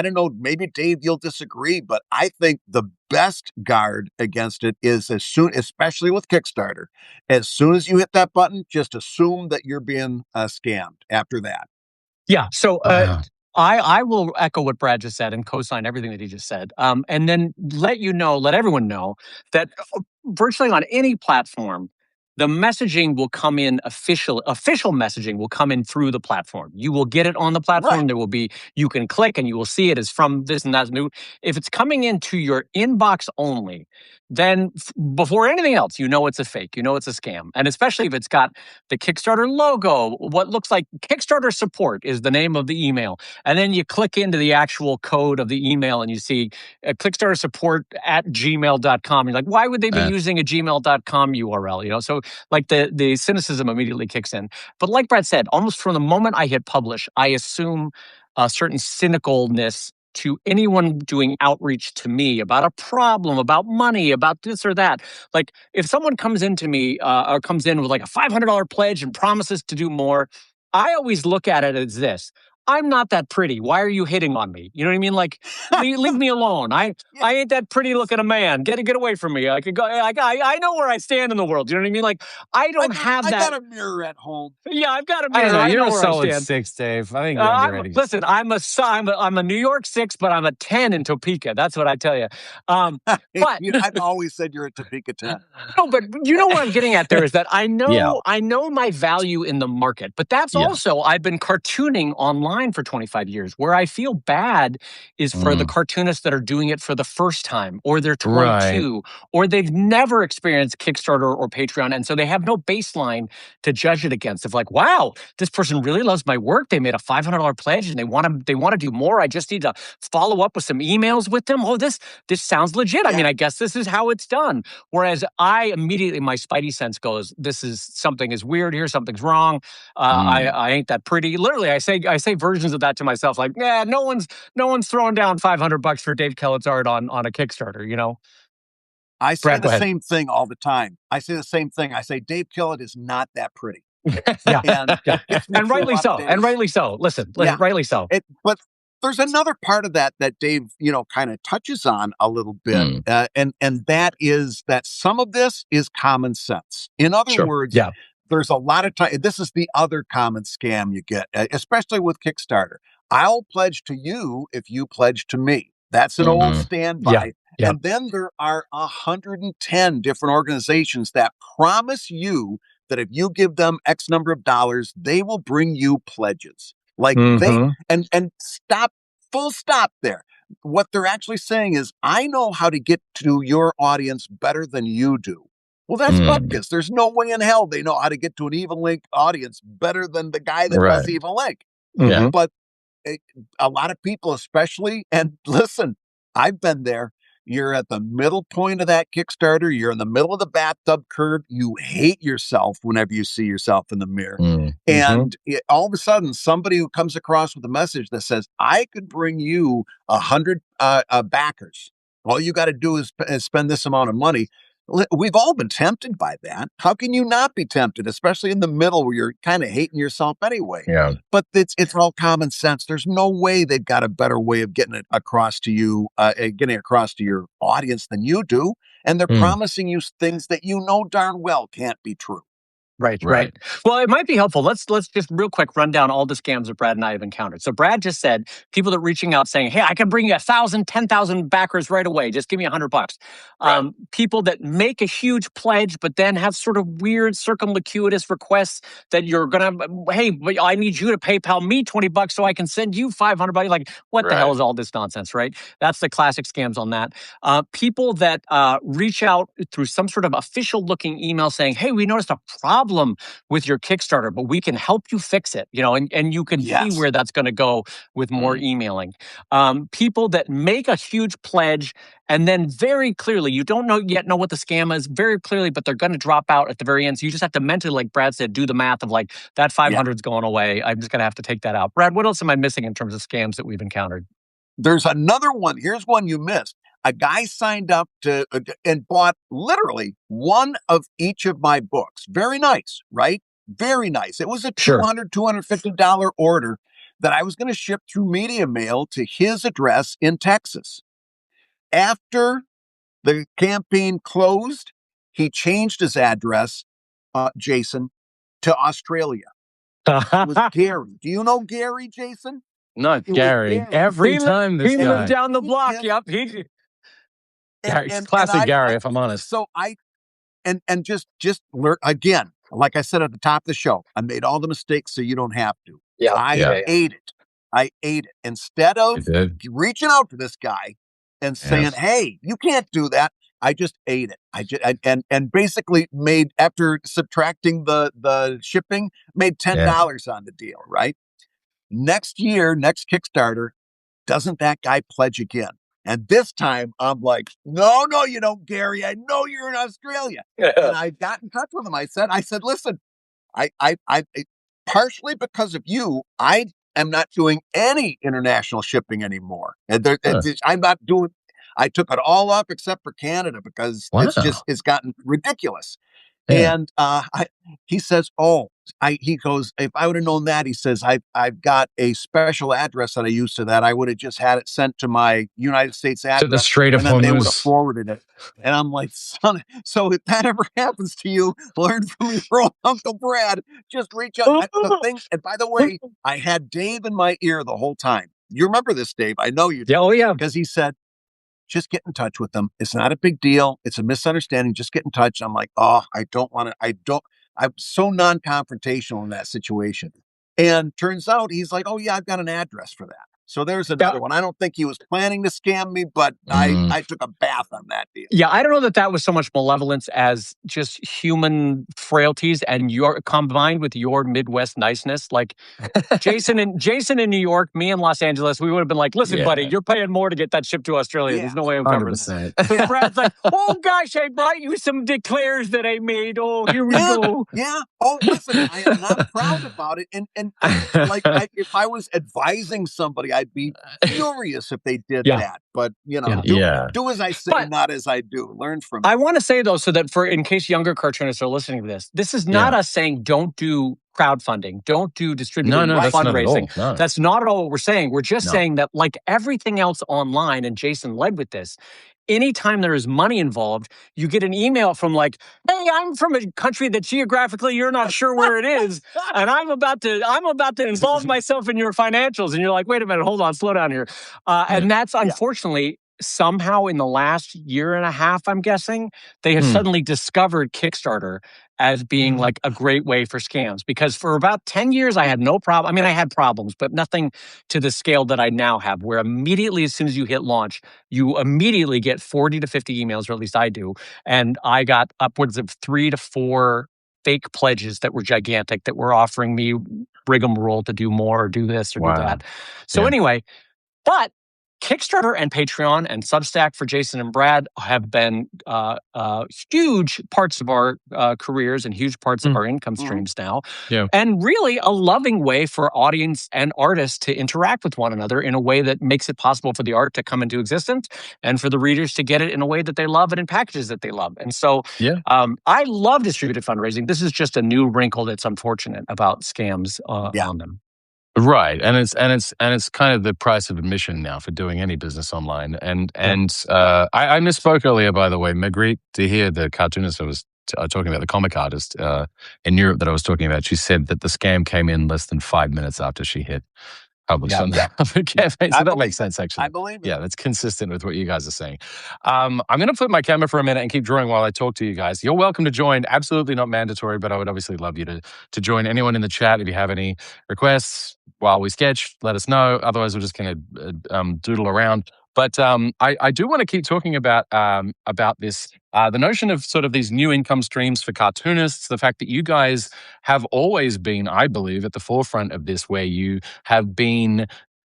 don't know, maybe Dave, you'll disagree, but I think the best guard against it is especially with Kickstarter, as soon as you hit that button, just assume that you're being scammed after that. Yeah. So I will echo what Brad just said and co-sign everything that he just said. And then let everyone know that virtually on any platform, the messaging will come in official messaging will come in through the platform. You will get it on the platform. Right. There will be, you can click and you will see it as from this and that's new. If it's coming into your inbox only, then before anything else, it's a fake, it's a scam. And especially if it's got the Kickstarter logo, what looks like Kickstarter support is the name of the email. And then you click into the actual code of the email and you see Kickstarter support at gmail.com. You're like, why would they be using a gmail.com URL? So the cynicism immediately kicks in. But like Brad said, almost from the moment I hit publish, I assume a certain cynicalness to anyone doing outreach to me about a problem, about money, about this or that. Like if someone comes into me or comes in with a $500 pledge and promises to do more, I always look at it as this. I'm not that pretty. Why are you hitting on me? You know what I mean? Like, leave me alone. I ain't that pretty looking a man. Get away from me. I could go. I know where I stand in the world. You know what I mean? Like, I got a mirror at home. Yeah, I've got a I mirror. don't know. You're know a where solid I stand. 6, Dave. I think you're underrated. Listen, I'm a New York 6, but I'm a 10 in Topeka. That's what I tell you. But I've always said you're a Topeka 10. No, but you know what I'm getting at there is that I know my value in the market, but that's also, I've been cartooning online for 25 years. Where I feel bad is for the cartoonists that are doing it for the first time, or they're 22, or they've never experienced Kickstarter or Patreon, and so they have no baseline to judge it against. Of like, wow, this person really loves my work. They made a $500 pledge, and they want to do more. I just need to follow up with some emails with them. Oh, this sounds legit. I mean, I guess this is how it's done. Whereas I immediately, my spidey sense goes, something is weird here, something's wrong. I ain't that pretty. Literally, I say versions of that to myself, like, yeah, no one's throwing down $500 for Dave Kellett's art on a Kickstarter, you know? I say the same thing all the time. I say the same thing. I say Dave Kellett is not that pretty. And rightly so. And rightly so. Listen, rightly so. But there's another part of that Dave, kind of touches on a little bit. And that is that some of this is common sense. In other words, there's a lot of time. This is the other common scam you get, especially with Kickstarter. I'll pledge to you if you pledge to me. That's an old standby. And then there are 110 different organizations that promise you that if you give them X number of dollars, they will bring you pledges. Like full stop there. What they're actually saying is, I know how to get to your audience better than you do. Well, that's bupkis. There's no way in hell they know how to get to an Evil Link audience better than the guy that does Evil Link. But a lot of people, especially, and listen, I've been there. You're at the middle point of that Kickstarter. You're in the middle of the bathtub curve. You hate yourself whenever you see yourself in the mirror. And all of a sudden, somebody who comes across with a message that says, I could bring you 100 backers. All you got to do is spend this amount of money. We've all been tempted by that. How can you not be tempted, especially in the middle where you're kind of hating yourself anyway? But it's all common sense. There's no way they've got a better way of getting it across to you, getting across to your audience than you do. And they're promising you things that you know darn well can't be true. Right. Well, it might be helpful. Let's just real quick run down all the scams that Brad and I have encountered. So Brad just said people that are reaching out saying, hey, I can bring you 1,000, 10,000 backers right away. Just give me $100. People that make a huge pledge, but then have sort of weird circumlocuitous requests that you're going to, hey, I need you to PayPal me $20 so I can send you $500. Like, what the hell is all this nonsense, right? That's the classic scams on that. People that reach out through some sort of official looking email saying, hey, we noticed a problem with your Kickstarter, but we can help you fix it, and you can see where that's going to go with more emailing. People that make a huge pledge and then very clearly, you don't know what the scam is very clearly, but they're going to drop out at the very end. So you just have to mentally, like Brad said, do the math of like that 500 is going away. I'm just going to have to take that out. Brad, what else am I missing in terms of scams that we've encountered? There's another one. Here's one you missed. A guy signed up to and bought literally one of each of my books. Very nice, right? Very nice. It was a $200, $250 order that I was going to ship through media mail to his address in Texas. After the campaign closed, he changed his address, Jason, to Australia. It was Gary. Do you know Gary, Jason? Not Gary. Every time this guy. He lived down the block. Yep. Classic Gary, if I'm honest. So just learn again, like I said at the top of the show, I made all the mistakes so you don't have to. I ate it. Instead of reaching out to this guy and saying, hey, you can't do that, I just ate it. And basically made, after subtracting the shipping, made $10 on the deal, right? Next year, next Kickstarter, doesn't that guy pledge again? And this time I'm like, no, you don't, Gary. I know you're in Australia. And I got in touch with him. I said, listen, I partially because of you, I am not doing any international shipping anymore. And I'm not doing, I took it all off except for Canada because it's gotten ridiculous. Yeah. And he says, oh, he goes, if I would have known that, he says, I've got a special address that I use to that. I would have just had it sent to my United States address. To the Strait of and then they would have Hormuz. forwarded it. And I'm like, son, so if that ever happens to you, learn from your old Uncle Brad. Just reach out. The thing, and by the way, I had Dave in my ear the whole time. You remember this, Dave? I know you do. Oh, yeah. Because he said, just get in touch with them. It's not a big deal. It's a misunderstanding. Just get in touch. I'm like, oh, I'm so non-confrontational in that situation. And turns out he's like, oh yeah, I've got an address for that. So there's another one. I don't think he was planning to scam me, but I took a bath on that deal. Yeah, I don't know that was so much malevolence as just human frailties, and your combined with your Midwest niceness. Like Jason in New York, me in Los Angeles, we would have been like, listen, buddy, you're paying more to get that shipped to Australia. There's no way I'm covering that. And Brad's like, oh gosh, I brought you some declares that I made. Oh, here we go. Yeah. Oh, listen, I am not proud about it. And like, if I was advising somebody, I'd be furious if they did that. But do as I say, not as I do. Learn from it. I want to say though, so that in case younger cartoonists are listening to this is not us saying don't do crowdfunding, don't do distributed fundraising. That's not at all what we're saying. We're just saying that, like everything else online, and Jason led with this, anytime there is money involved, you get an email from like, hey, I'm from a country that geographically you're not sure where it is, and I'm about to involve myself in your financials. And you're like, wait a minute, hold on, slow down here. And that's unfortunately somehow in the last year and a half, I'm guessing, they have suddenly discovered Kickstarter as being like a great way for scams. Because for about 10 years, I had no problem. I mean, I had problems, but nothing to the scale that I now have, where immediately, as soon as you hit launch, you immediately get 40 to 50 emails, or at least I do. And I got upwards of 3 to 4 fake pledges that were gigantic, that were offering me rigmarole to do more or do this or do that. So anyway, but Kickstarter and Patreon and Substack for Jason and Brad have been huge parts of our careers and huge parts of our income streams now. Yeah. And really a loving way for audience and artists to interact with one another in a way that makes it possible for the art to come into existence and for the readers to get it in a way that they love and in packages that they love. And so I love distributed fundraising. This is just a new wrinkle that's unfortunate about scams on them. Right, and it's kind of the price of admission now for doing any business online. And I misspoke earlier, by the way. Marguerite Dehere, the cartoonist I was talking about, the comic artist in Europe that I was talking about, she said that the scam came in less than 5 minutes after she hit publish on the campaign. So that makes sense, actually. I believe it. Yeah, that's consistent with what you guys are saying. I'm going to flip my camera for a minute and keep drawing while I talk to you guys. You're welcome to join. Absolutely not mandatory, but I would obviously love you to join. Anyone in the chat, if you have any requests while we sketch, let us know. Otherwise, we're just going to doodle around. But I do want to keep talking about this, the notion of sort of these new income streams for cartoonists, the fact that you guys have always been, I believe, at the forefront of this, where you have been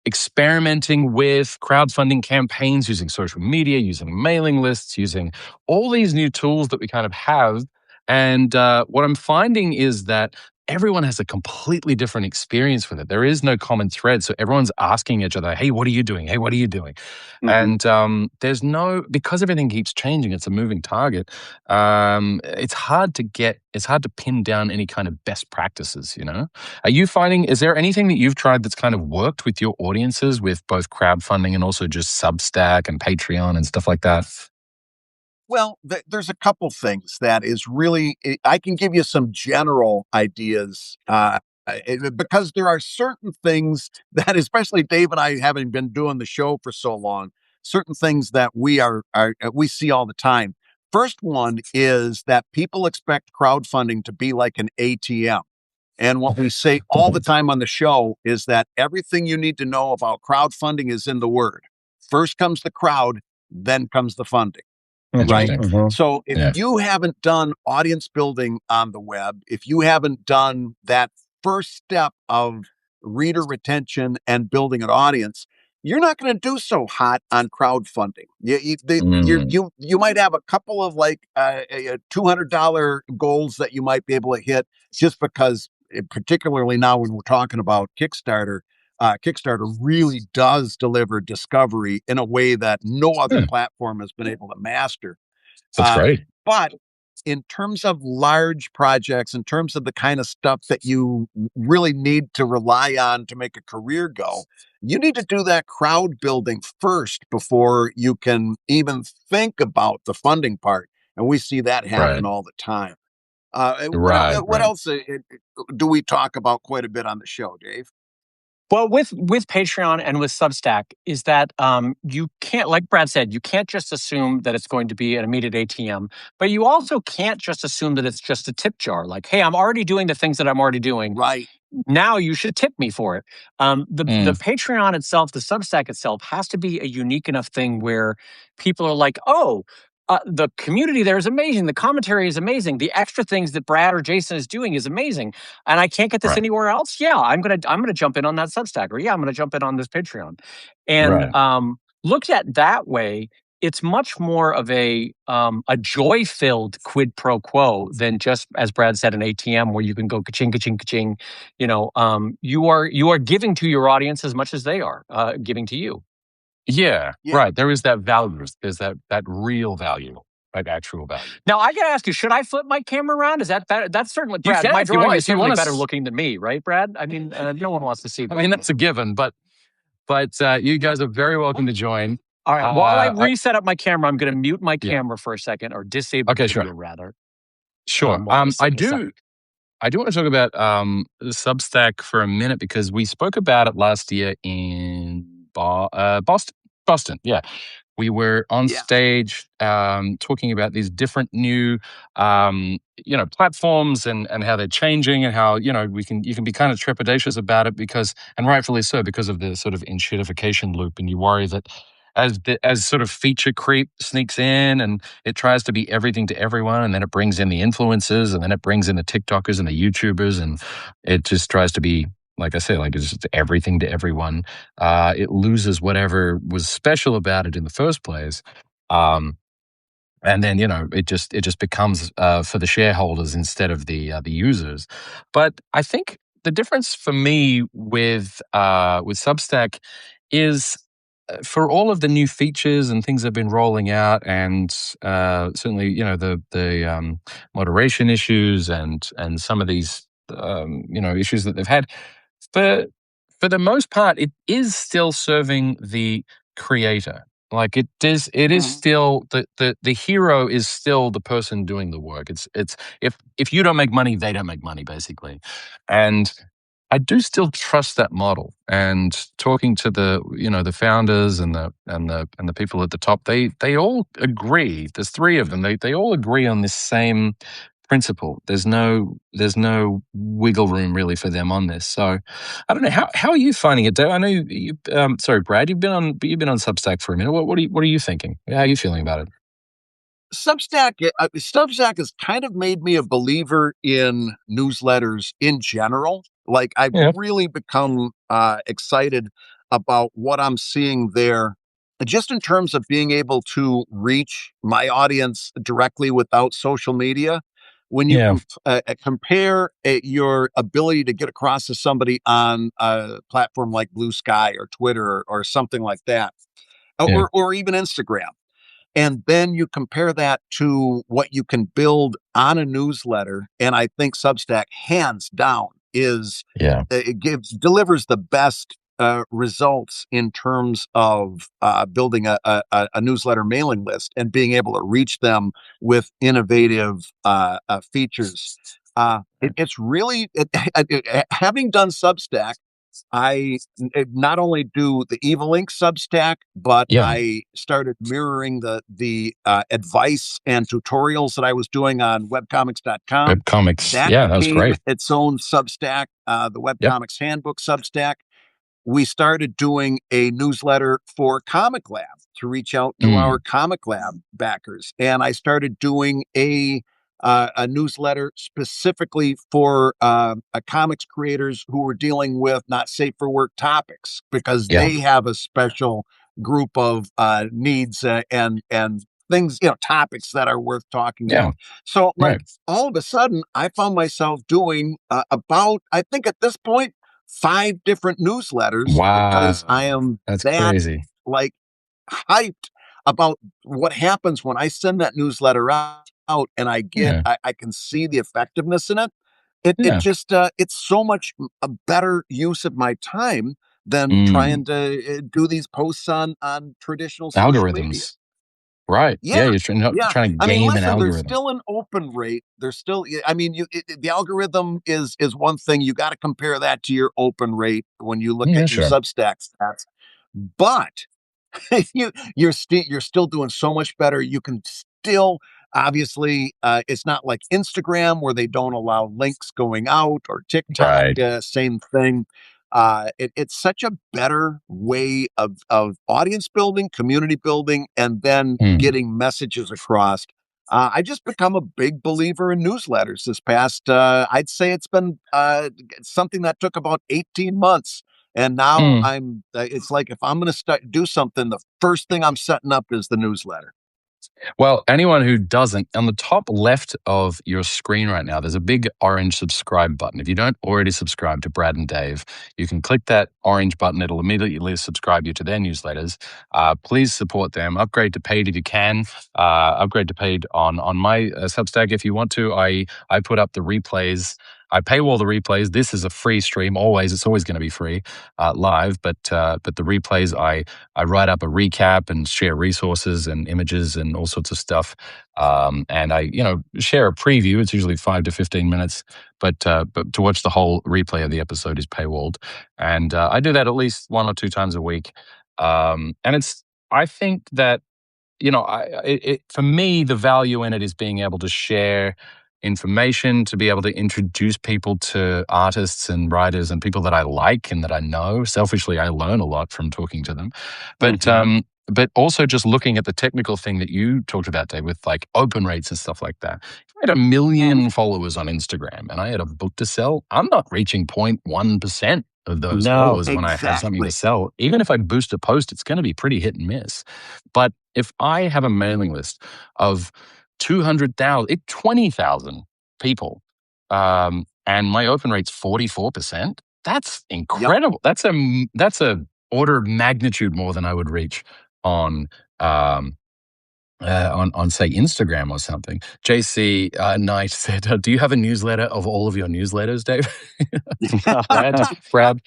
experimenting with crowdfunding campaigns, using social media, using mailing lists, using all these new tools that we kind of have. And what I'm finding is that everyone has a completely different experience with it. There is no common thread. So everyone's asking each other, hey, what are you doing? Hey, what are you doing? And there's because everything keeps changing, it's a moving target. It's hard to pin down any kind of best practices, you know? Are you finding, is there anything that you've tried that's kind of worked with your audiences with both crowdfunding and also just Substack and Patreon and stuff like that? Well, there's a couple things that is really, I can give you some general ideas because there are certain things that, especially Dave and I, having been doing the show for so long, certain things that we see all the time. First one is that people expect crowdfunding to be like an ATM. And what we say all the time on the show is that everything you need to know about crowdfunding is in the word. First comes the crowd, then comes the funding. Right. So if you haven't done audience building on the web, if you haven't done that first step of reader retention and building an audience, you're not going to do so hot on crowdfunding. You might have a couple of like $200 goals that you might be able to hit just because, particularly now when we're talking about Kickstarter, Kickstarter really does deliver discovery in a way that no other platform has been able to master. That's great. But in terms of large projects, in terms of the kind of stuff that you really need to rely on to make a career go, you need to do that crowd building first before you can even think about the funding part. And we see that happen all the time. What else do we talk about quite a bit on the show, Dave? Well, with Patreon and with Substack is that you can't, like Brad said, you can't just assume that it's going to be an immediate ATM, but you also can't just assume that it's just a tip jar. Like, hey, I'm already doing the things that I'm already doing. Right. Now you should tip me for it. The Patreon itself, the Substack itself, has to be a unique enough thing where people are like, oh, the community there is amazing. The commentary is amazing. The extra things that Brad or Jason is doing is amazing, and I can't get this anywhere else. Yeah, I'm gonna jump in on that Substack, or yeah, I'm gonna jump in on this Patreon. And looked at that way, it's much more of a joy-filled quid pro quo than just, as Brad said, an ATM where you can go ka-ching, ka-ching, ka-ching. You know, you are giving to your audience as much as they are giving to you. Yeah, right. There is that value. There's that real value, right? Actual value. Now, I got to ask you, should I flip my camera around? Is that better? That's certainly, Brad, my drawing is certainly better looking than me, right, Brad? I mean, no one wants to see that. I mean, that's a given, but you guys are very welcome to join. All right, while I reset up my camera, I'm going to mute my camera for a second, or disable the video, rather. Sure. I do want to talk about Substack for a minute because we spoke about it last year in Boston. Yeah, we were on stage talking about these different new, platforms and how they're changing and how you can be kind of trepidatious about it because, and rightfully so, because of the sort of enshittification loop, and you worry that as sort of feature creep sneaks in and it tries to be everything to everyone, and then it brings in the influencers, and then it brings in the TikTokers and the YouTubers, and it just tries to be, like I said, like it's just everything to everyone. It loses whatever was special about it in the first place. And then, it just becomes for the shareholders instead of the users. But I think the difference for me with Substack is for all of the new features and things that have been rolling out, and certainly, the moderation issues and some of these, issues that they've had. For the most part, it is still serving the creator. Like it is still the hero is still the person doing the work. It's if you don't make money, they don't make money, basically. And I do still trust that model. And talking to the founders and the people at the top, they all agree. There's three of them. They all agree on this same principle. There's no wiggle room really for them on this. So I don't know, how are you finding it, Dave? I know you sorry, Brad, you've been on Substack for a minute. What are you thinking? How are you feeling about it? Substack has kind of made me a believer in newsletters in general. Like I've really become excited about what I'm seeing there, just in terms of being able to reach my audience directly without social media. When you compare your ability to get across to somebody on a platform like Blue Sky or Twitter or something like that, or even Instagram, and then you compare that to what you can build on a newsletter, and I think Substack, hands down, delivers the best results in terms of building a newsletter mailing list and being able to reach them with innovative features. It's really having done Substack. I not only do the Evil Ink Substack, but I started mirroring the advice and tutorials that I was doing on webcomics.com. Webcomics, that was great. Its own Substack, the Webcomics Handbook Substack. We started doing a newsletter for Comic Lab to reach out to our Comic Lab backers, and I started doing a newsletter specifically for comics creators who were dealing with not safe for work topics, because they have a special group of needs and things, topics that are worth talking about. So all of a sudden I found myself doing about, I think at this point, 5 different newsletters, because I am crazy, like hyped about what happens when I send that newsletter out. out, and I can see the effectiveness in it. It just it's so much a better use of my time than trying to do these posts on traditional social media. Right. Yeah, you're trying to game an algorithm. There's still an open rate. There's still, I mean, the algorithm is one thing. You got to compare that to your open rate when you look at your Substack stats. But you're still doing so much better. You can still, obviously, it's not like Instagram where they don't allow links going out, or TikTok, same thing. It's such a better way of audience building, community building, and then getting messages across. I just become a big believer in newsletters this past, I'd say it's been something that took about 18 months. And now it's like, if I'm going to do something, the first thing I'm setting up is the newsletter. Well, anyone who doesn't, on the top left of your screen right now, there's a big orange subscribe button. If you don't already subscribe to Brad and Dave, you can click that orange button. It'll immediately subscribe you to their newsletters. Please support them. Upgrade to paid if you can. Upgrade to paid on my Substack if you want to. I put up the replays. I paywall the replays. This is a free stream. It's always going to be free live. But the replays, I write up a recap and share resources and images and all sorts of stuff. And I share a preview. It's usually 5 to 15 minutes. But to watch the whole replay of the episode is paywalled. And I do that at least 1 or 2 times a week. And I think that for me, the value in it is being able to share information, to be able to introduce people to artists and writers and people that I like and that I know. Selfishly, I learn a lot from talking to them. But also just looking at the technical thing that you talked about, Dave, with like open rates and stuff like that. If I had 1 million followers on Instagram and I had a book to sell, I'm not reaching 0.1% of those followers when I have something to sell. Even if I boost a post, it's going to be pretty hit and miss. But if I have a mailing list of 20,000 people, and my open rate's 44%, that's incredible. Yep. That's a order of magnitude more than I would reach on say Instagram or something. JC Knight said, "Do you have a newsletter of all of your newsletters, Dave?" Brad.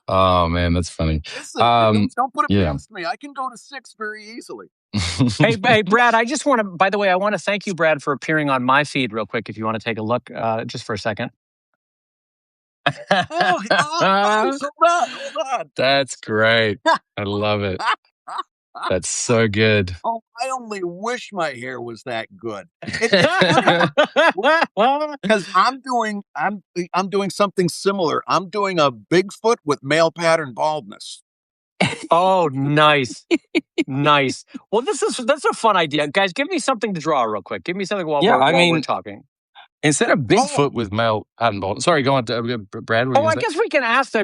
Oh man, that's funny. Listen, don't put it past me. I can go to 6 very easily. Hey, Brad, I just want to, by the way, I want to thank you, Brad, for appearing on my feed real quick. If you want to take a look just for a second. Hold on. That's great. I love it. That's so good. Oh, I only wish my hair was that good. Because I'm doing something similar. I'm doing a Bigfoot with male pattern baldness. Oh, nice. Nice. Well, that's a fun idea. Guys, give me something to draw real quick. Give me something while we're talking. Instead of Bigfoot with male pattern baldness. Sorry, go on, Brad. I guess we can ask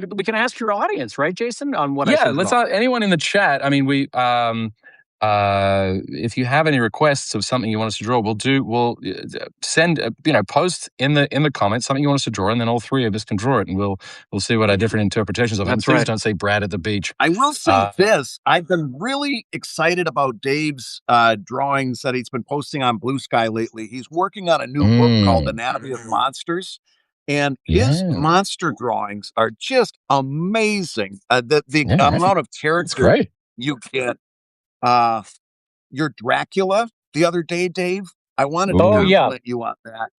your audience, right, Jason, on what I should let's ask anyone in the chat. I mean, if you have any requests of something you want us to draw, we'll send post in the comments something you want us to draw, and then all three of us can draw it, and we'll see what our different interpretations of it. Please don't say Brad at the beach. I will say this: I've been really excited about Dave's drawings that he's been posting on Blue Sky lately. He's working on a new book called Anatomy of Monsters. And his monster drawings are just amazing. The amount of character you get. Your Dracula the other day, Dave. I wanted to compliment you on that.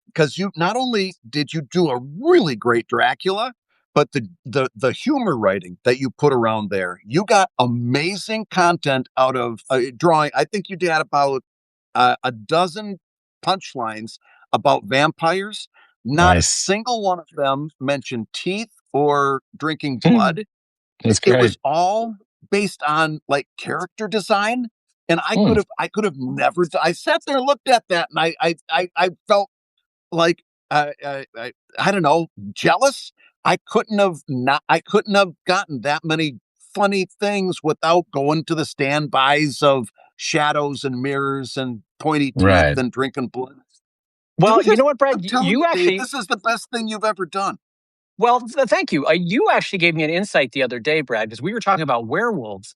Because you not only did you do a really great Dracula, but the humor writing that you put around there, you got amazing content out of drawing. I think you did about a dozen punchlines about vampires. Not a single one of them mentioned teeth or drinking blood. That's great. It was all based on like character design, and I could have never. I sat there and looked at that, and I felt like I don't know, jealous. I couldn't have gotten that many funny things without going to the standbys of shadows and mirrors and pointy teeth and drinking blood. Well, you know what, Brad? You actually, Dave, this is the best thing you've ever done. Well, thank you. You actually gave me an insight the other day, Brad, because we were talking about werewolves.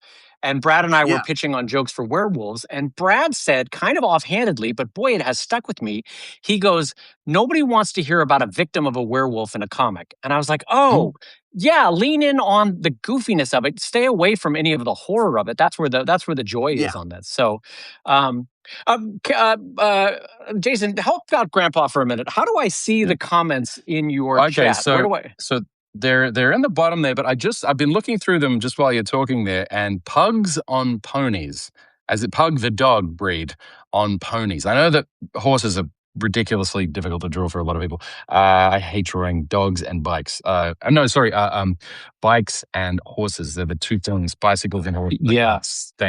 And Brad and I were pitching on jokes for werewolves. And Brad said, kind of offhandedly, but boy, it has stuck with me. He goes, nobody wants to hear about a victim of a werewolf in a comic. And I was like, oh, yeah, lean in on the goofiness of it. Stay away from any of the horror of it. That's where the joy is on that. So, Jason, help out Grandpa for a minute. How do I see the comments in your chat? So they're in the bottom there, but I've been looking through them just while you're talking there, and pugs on ponies, pug the dog breed on ponies. I know that horses are ridiculously difficult to draw for a lot of people. I hate drawing dogs and bikes. Bikes and horses. They're the two things, bicycles and horses. Yeah.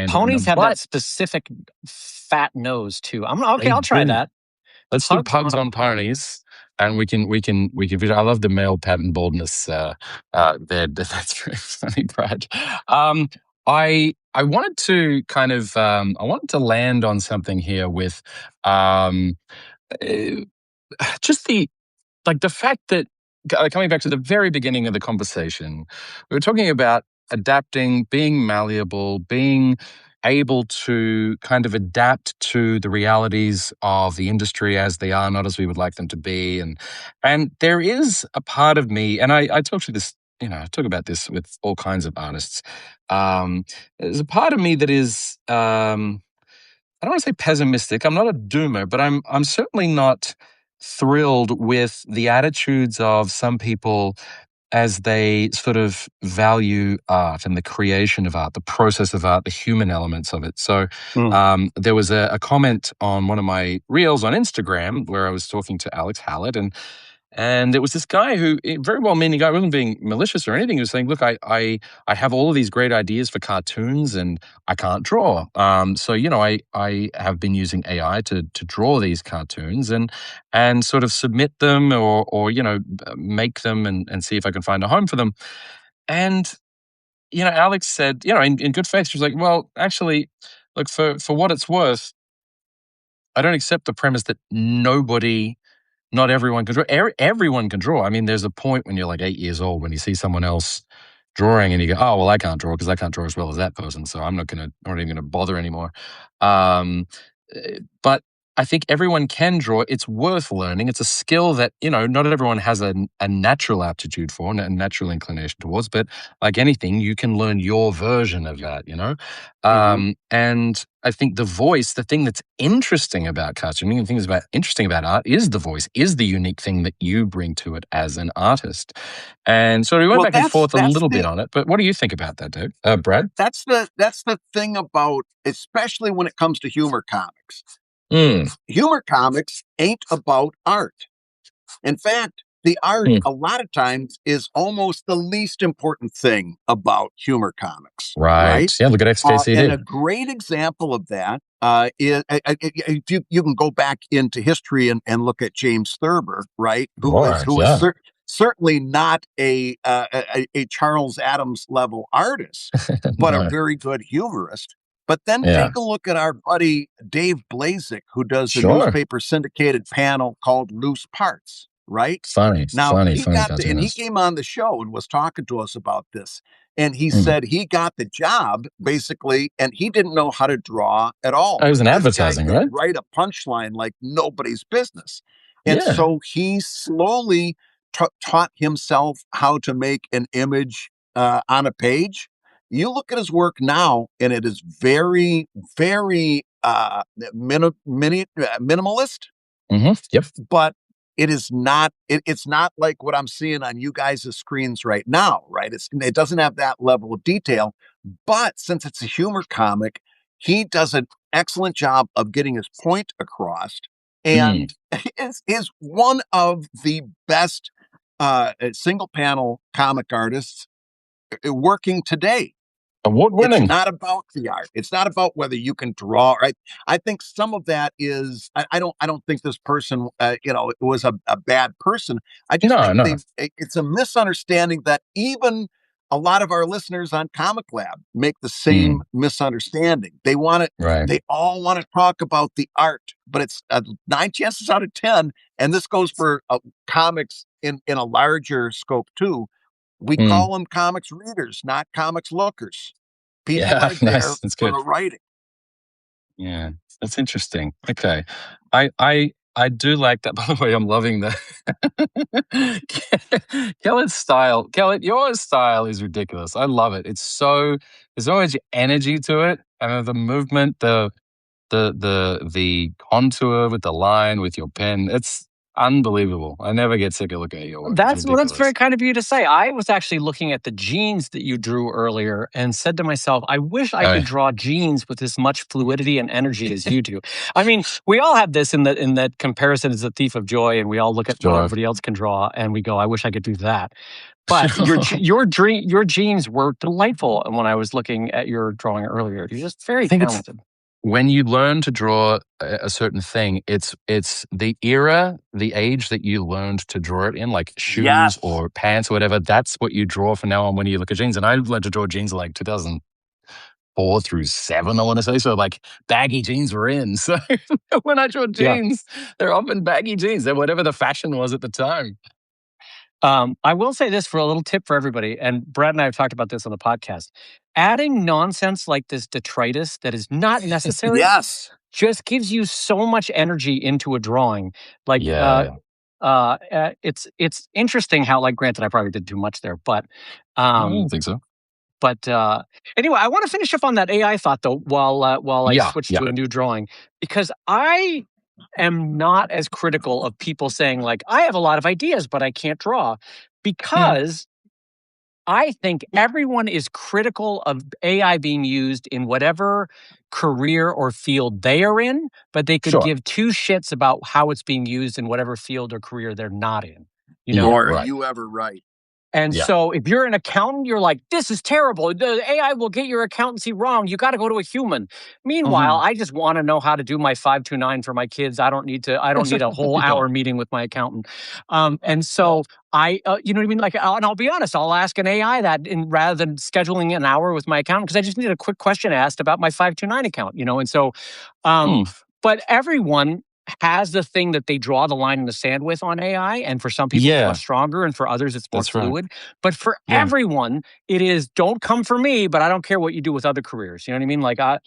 Ponies have that specific fat nose too. I'll try that. Let's do pugs on ponies. And we can. I love the male pattern baldness. There, that's very funny, Brad. I wanted to kind of. I wanted to land on something here with, just the fact that, coming back to the very beginning of the conversation, we were talking about adapting, being malleable, being able to kind of adapt to the realities of the industry as they are, not as we would like them to be. And there is a part of me, and I talk to this, I talk about this with all kinds of artists. There's a part of me that is, I don't want to say pessimistic. I'm not a doomer, but I'm certainly not thrilled with the attitudes of some people as they sort of value art and the creation of art, the process of art, the human elements of it. So there was a comment on one of my reels on Instagram where I was talking to Alex Hallett, and there was this guy who, very well-meaning guy, wasn't being malicious or anything. He was saying, look, I have all of these great ideas for cartoons and I can't draw. So, I have been using AI to draw these cartoons and sort of submit them or make them and see if I can find a home for them. And, Alex said, in good faith, she was like, well, actually, look, for what it's worth, I don't accept the premise that not everyone can draw. Everyone can draw. I mean, there's a point when you're like 8 years old when you see someone else drawing and you go, oh, well, I can't draw because I can't draw as well as that person, so I'm not even going to bother anymore. But I think everyone can draw. It's worth learning. It's a skill that, not everyone has a natural aptitude for and a natural inclination towards, but like anything, you can learn your version of that, And I think the voice, the thing that's interesting about cartooning, the thing that's interesting about art is the voice, is the unique thing that you bring to it as an artist. And so we went back and forth a little bit on it, but what do you think about that, Dave? Brad? That's the thing about, especially when it comes to humor comics. Humor comics ain't about art. In fact, the art a lot of times is almost the least important thing about humor comics. Right? Yeah, look at XKCD. And a great example of that is you can go back into history and look at James Thurber, right? Who was certainly not a Charles Addams level artist, but a very good humorist. But then take a look at our buddy Dave Blazik, who does the newspaper syndicated panel called Loose Parts, right? Funny. And he came on the show and was talking to us about this. And he said he got the job, basically, and he didn't know how to draw at all. It was in advertising, right? Write a punchline like nobody's business. And so he slowly taught himself how to make an image on a page. You look at his work now, and it is very, very minimalist. Yep. But it is not. It's not like what I'm seeing on you guys' screens right now. Right? It doesn't have that level of detail. But since it's a humor comic, he does an excellent job of getting his point across, and is one of the best single panel comic artists working today. Award-winning. It's not about the art. It's not about whether you can draw. Right? I think some of that is. I don't think this person, was a bad person. I just think it's a misunderstanding that even a lot of our listeners on Comic Lab make the same misunderstanding. They want it. Right. They all want to talk about the art, but it's 9 chances out of 10, and this goes for comics in a larger scope too. We call them comics readers, not comics lookers. People are there for the writing. Yeah, that's interesting. Okay. I do like that. By the way, I'm loving the Kellett's style. Kellett, your style is ridiculous. I love it. There's so much energy to it. And the movement, the contour with the line, with your pen. It's unbelievable. I never get sick of looking at your work. That's very kind of you to say. I was actually looking at the jeans that you drew earlier and said to myself, I wish I could draw jeans with as much fluidity and energy as you do. I mean, we all have this in that comparison is a thief of joy, and we all look at what everybody else can draw and we go, I wish I could do that. But your jeans were delightful. And when I was looking at your drawing earlier, you're just very talented. When you learn to draw a certain thing, it's the era, the age that you learned to draw it in, like shoes or pants or whatever. That's what you draw from now on when you look at jeans. And I learned to draw jeans like 2004 through 7, I want to say. So like baggy jeans were in. So when I draw jeans, they're often baggy jeans. They're whatever the fashion was at the time. I will say this for a little tip for everybody, and Brad and I have talked about this on the podcast. Adding nonsense like this detritus that is not necessary just gives you so much energy into a drawing. Like, it's interesting how, like, granted, I probably did too much there, but I don't think so. But anyway, I want to finish up on that AI thought though, while I switch to a new drawing, because I am not as critical of people saying like, I have a lot of ideas, but I can't draw, because I think everyone is critical of AI being used in whatever career or field they are in, but they could give two shits about how it's being used in whatever field or career they're not in. You know, are you ever right? And so if you're an accountant, you're like, this is terrible. The AI will get your accountancy wrong. You got to go to a human. Meanwhile, I just want to know how to do my 529 for my kids. I don't need a whole hour meeting with my accountant. And so you know what I mean? Like, and I'll be honest, I'll ask an AI that rather than scheduling an hour with my accountant, because I just need a quick question asked about my 529 account, you know? And so, but everyone has the thing that they draw the line in the sand with on AI. And for some people, it's much stronger. And for others, it's more fluid. But for everyone, it is, don't come for me, but I don't care what you do with other careers. You know what I mean? Like, a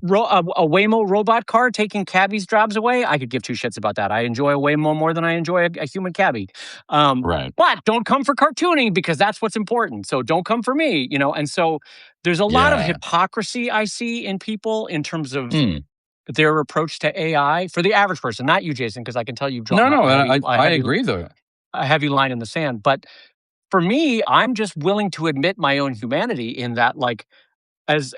Waymo robot car taking cabbies' jobs away, I could give two shits about that. I enjoy a Waymo more than I enjoy a human cabbie. But don't come for cartooning, because that's what's important. So don't come for me, you know? And so there's a lot of hypocrisy I see in people in terms of their approach to AI for the average person, not you, Jason, because I can tell you've drawn. I agree though. A heavy line in the sand. But for me, I'm just willing to admit my own humanity in that, like, as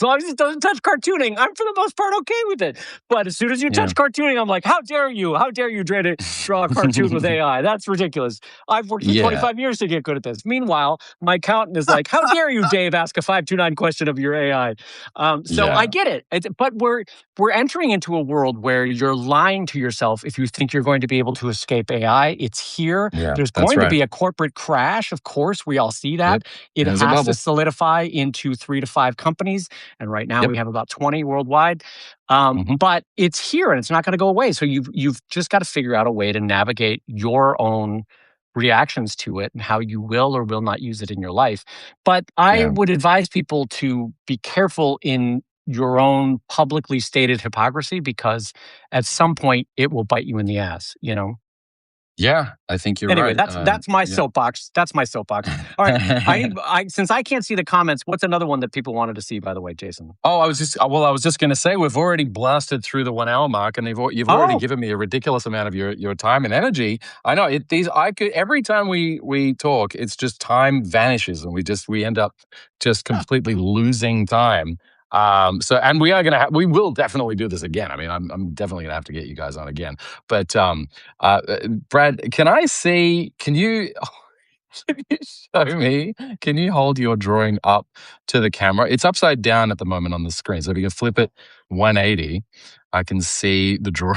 long as it doesn't touch cartooning, I'm for the most part okay with it. But as soon as you touch cartooning, I'm like, how dare you? How dare you try to draw a cartoon with AI? That's ridiculous. I've worked for 25 years to get good at this. Meanwhile, my accountant is like, how dare you, Dave, ask a 529 question of your AI? So I get it. But we're entering into a world where you're lying to yourself if you think you're going to be able to escape AI. It's here. There's going to be a corporate crash. Of course, we all see that. It has to solidify into 3 to 5 companies, and right now we have about 20 worldwide. But it's here and it's not going to go away. So you've just got to figure out a way to navigate your own reactions to it and how you will or will not use it in your life. But I would advise people to be careful in your own publicly stated hypocrisy, because at some point it will bite you in the ass, you know? Yeah, I think you're right. Anyway, that's my soapbox. That's my soapbox. All right. Since I can't see the comments, what's another one that people wanted to see, by the way, Jason? I was just going to say, we've already blasted through the 1 hour mark, and you've already given me a ridiculous amount of your time and energy. I know every time we talk, it's just time vanishes, and we end up just completely losing time. And we will definitely do this again. I mean, I'm definitely gonna have to get you guys on again. But Brad, can you show me? Can you hold your drawing up to the camera? It's upside down at the moment on the screen. So if you can flip it 180, I can see the drawing.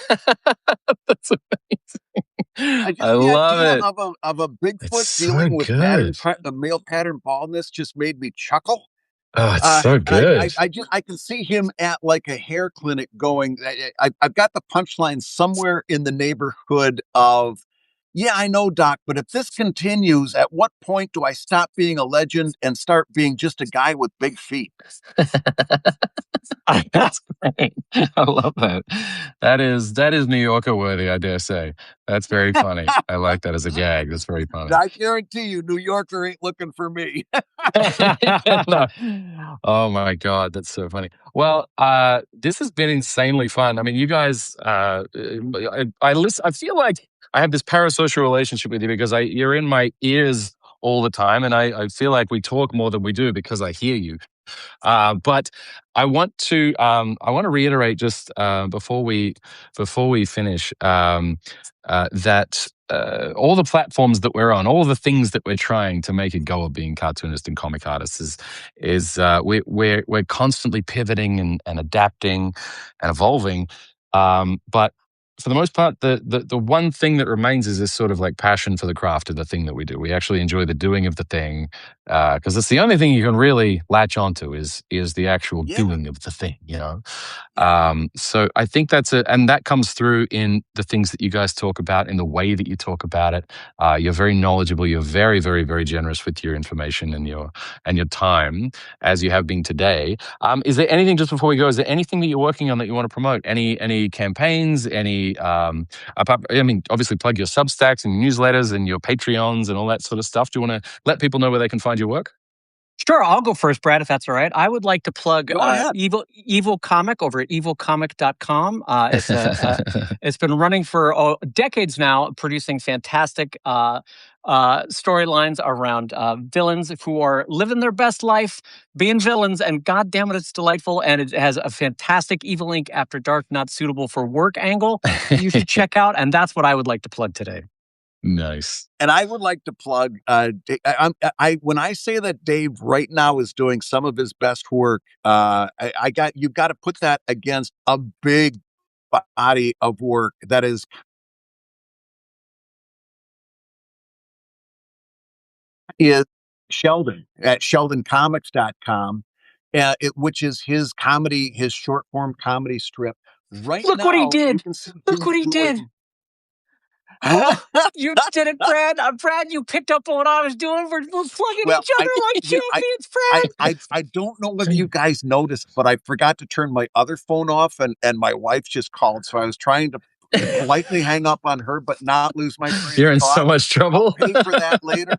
That's amazing. I love it. Of a Bigfoot dealing with the male pattern baldness just made me chuckle. Oh, it's so good. I can see him at like a hair clinic going, I've got the punchline somewhere in the neighborhood of Yeah, I know, Doc, but if this continues, at what point do I stop being a legend and start being just a guy with big feet? That's great. I love that. That is New Yorker worthy, I dare say. That's very funny. I like that as a gag. That's very funny. I guarantee you, New Yorker ain't looking for me. No. Oh my God, that's so funny. Well, this has been insanely fun. I mean, you guys, I feel like I have this parasocial relationship with you because you're in my ears all the time, and I feel like we talk more than we do because I hear you. But I want to reiterate just before we finish that all the platforms that we're on, all the things that we're trying to make a go of being cartoonists and comic artists is we're constantly pivoting and adapting and evolving. But for the most part, the one thing that remains is this sort of like passion for the craft of the thing that we do. We actually enjoy the doing of the thing because it's the only thing you can really latch onto is the actual doing of the thing, you know? So I think and that comes through in the things that you guys talk about, in the way that you talk about it. You're very knowledgeable. You're very, very, very generous with your information and your time, as you have been today. Is there anything, just before we go, is there anything that you're working on that you want to promote? Any campaigns, I mean, obviously plug your Substacks and newsletters and your Patreons and all that sort of stuff. Do you want to let people know where they can find your work? Sure, I'll go first, Brad, if that's all right. I would like to plug Evil Comic over at evilcomic.com. It's been running for decades now, producing fantastic storylines around villains who are living their best life, being villains, and God damn it, it's delightful. And it has a fantastic Evil Inc. After Dark, not suitable for work angle you should check out. And that's what I would like to plug today. Nice. And I would like to plug, when I say that Dave right now is doing some of his best work, you've got to put that against a big body of work that is Sheldon at sheldoncomics.com, which is his short form comedy strip. Right Look now, what he did. You can see Look what he did. Oh, you did it, Brad. Brad, you picked up on what I was doing. We're plugging each other like champions, Brad. I don't know whether you guys noticed, but I forgot to turn my other phone off, and my wife just called, so I was trying to politely hang up on her, but not lose my train of thought. You're in so much trouble. I'll pay for that later.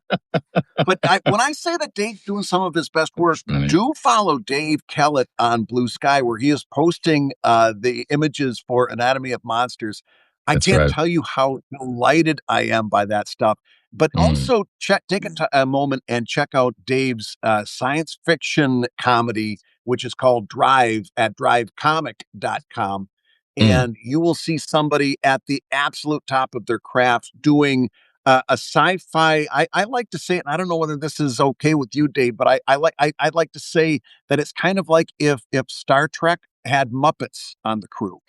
But when I say that Dave's doing some of his best work, do follow Dave Kellett on Blue Sky, where he is posting the images for Anatomy of Monsters. I can't tell you how delighted I am by that stuff. But also take a moment and check out Dave's science fiction comedy, which is called Drive at drivecomic.com. And you will see somebody at the absolute top of their craft doing a sci-fi. I like to say it, and I don't know whether this is okay with you, Dave, but I'd like to say that it's kind of like if Star Trek had Muppets on the crew,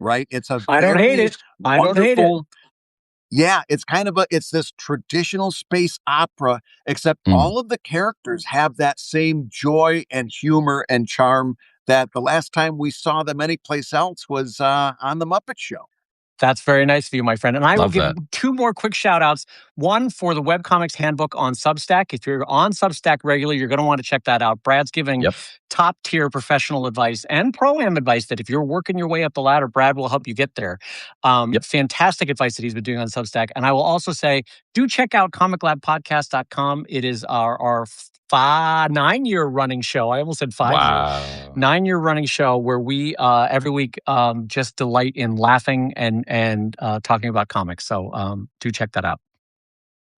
right? It's I don't hate it. I don't hate it. Yeah, it's this traditional space opera, except all of the characters have that same joy and humor and charm that the last time we saw them anyplace else was on The Muppet Show. That's very nice of you, my friend. And I will give two more quick shout outs. One for the Webcomics Handbook on Substack. If you're on Substack regularly, you're going to want to check that out. Brad's giving top tier professional advice and pro-am advice that if you're working your way up the ladder, Brad will help you get there. Fantastic advice that he's been doing on Substack. And I will also say, do check out comiclabpodcast.com. It is our 9-year running show. I almost said 5 years. 9-year running show where we every week just delight in laughing and talking about comics. So do check that out.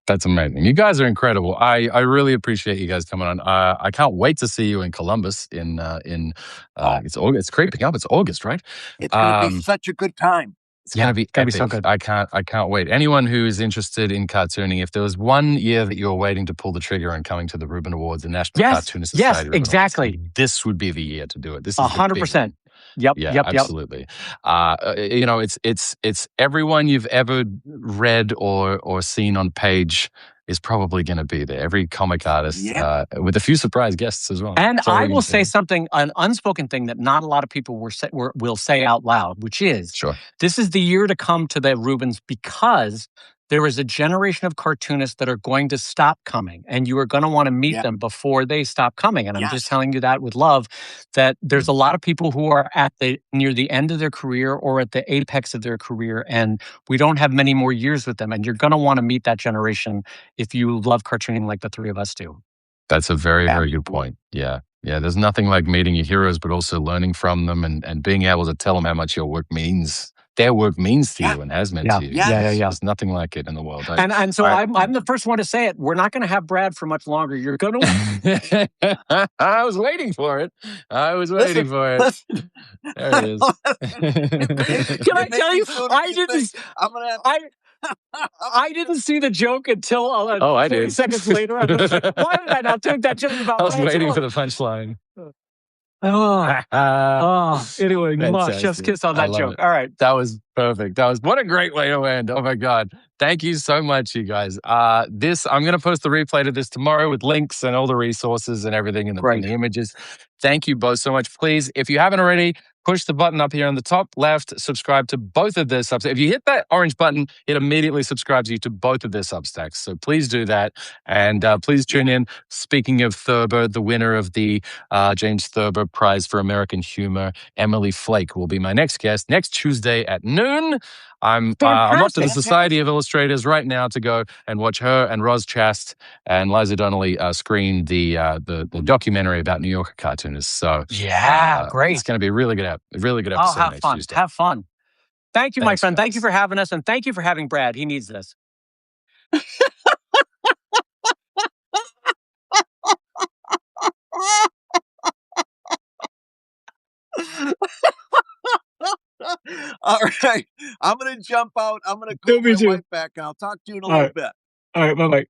That's amazing. You guys are incredible. I really appreciate you guys coming on. I can't wait to see you in Columbus in it's August. It's creeping up. It's August, right? It's going to be such a good time. It's going to be epic. So good. I can't wait. Anyone who is interested in cartooning, if there was one year that you were waiting to pull the trigger and coming to the Reuben Awards, the National Cartoonist Society, exactly. This would be the year to do it. This is 100%. Yep. Absolutely. It's everyone you've ever read or seen on page is probably going to be there. Every comic artist, with a few surprise guests as well. And I will say something, an unspoken thing that not a lot of people will say out loud, which is, this is the year to come to the Reubens because there is a generation of cartoonists that are going to stop coming, and you are going to want to meet them before they stop coming. And I'm just telling you that with love, that there's a lot of people who are near the end of their career or at the apex of their career, and we don't have many more years with them. And you're going to want to meet that generation if you love cartooning like the three of us do. That's a very, very good point. Yeah. Yeah. There's nothing like meeting your heroes, but also learning from them and being able to tell them how much your work means. Their work means to you and has meant to you. Yeah. There's nothing like it in the world. And so I'm the first one to say it. We're not going to have Brad for much longer. You're going to. I was waiting for it. There it is. Can I tell you? I didn't see the joke until 30 seconds later. I was like, why did I not take that joke about I was waiting for the punchline. Anyway, chef's kiss on that joke. All right. That was perfect. What a great way to end. Oh my God. Thank you so much, you guys. I'm going to post the replay to this tomorrow with links and all the resources and everything and the images. Thank you both so much. Please, if you haven't already, push the button up here on the top left, subscribe to both of their Substacks. If you hit that orange button, it immediately subscribes you to both of their Substacks. So please do that. And please tune in. Speaking of Thurber, the winner of the James Thurber Prize for American Humor, Emily Flake, will be my next guest next Tuesday at noon. I'm off to the Society of Illustrators right now to go and watch her and Roz Chast and Liza Donnelly screen the documentary about New York cartoonists. So great. It's going to be a really good episode next Tuesday. Have fun. Thank you, my friend. Guys. Thank you for having us, and thank you for having Brad. He needs this. All right. I'm going to jump out. I'm going to call my wife back. I'll talk to you in a little bit. All right. Bye-bye.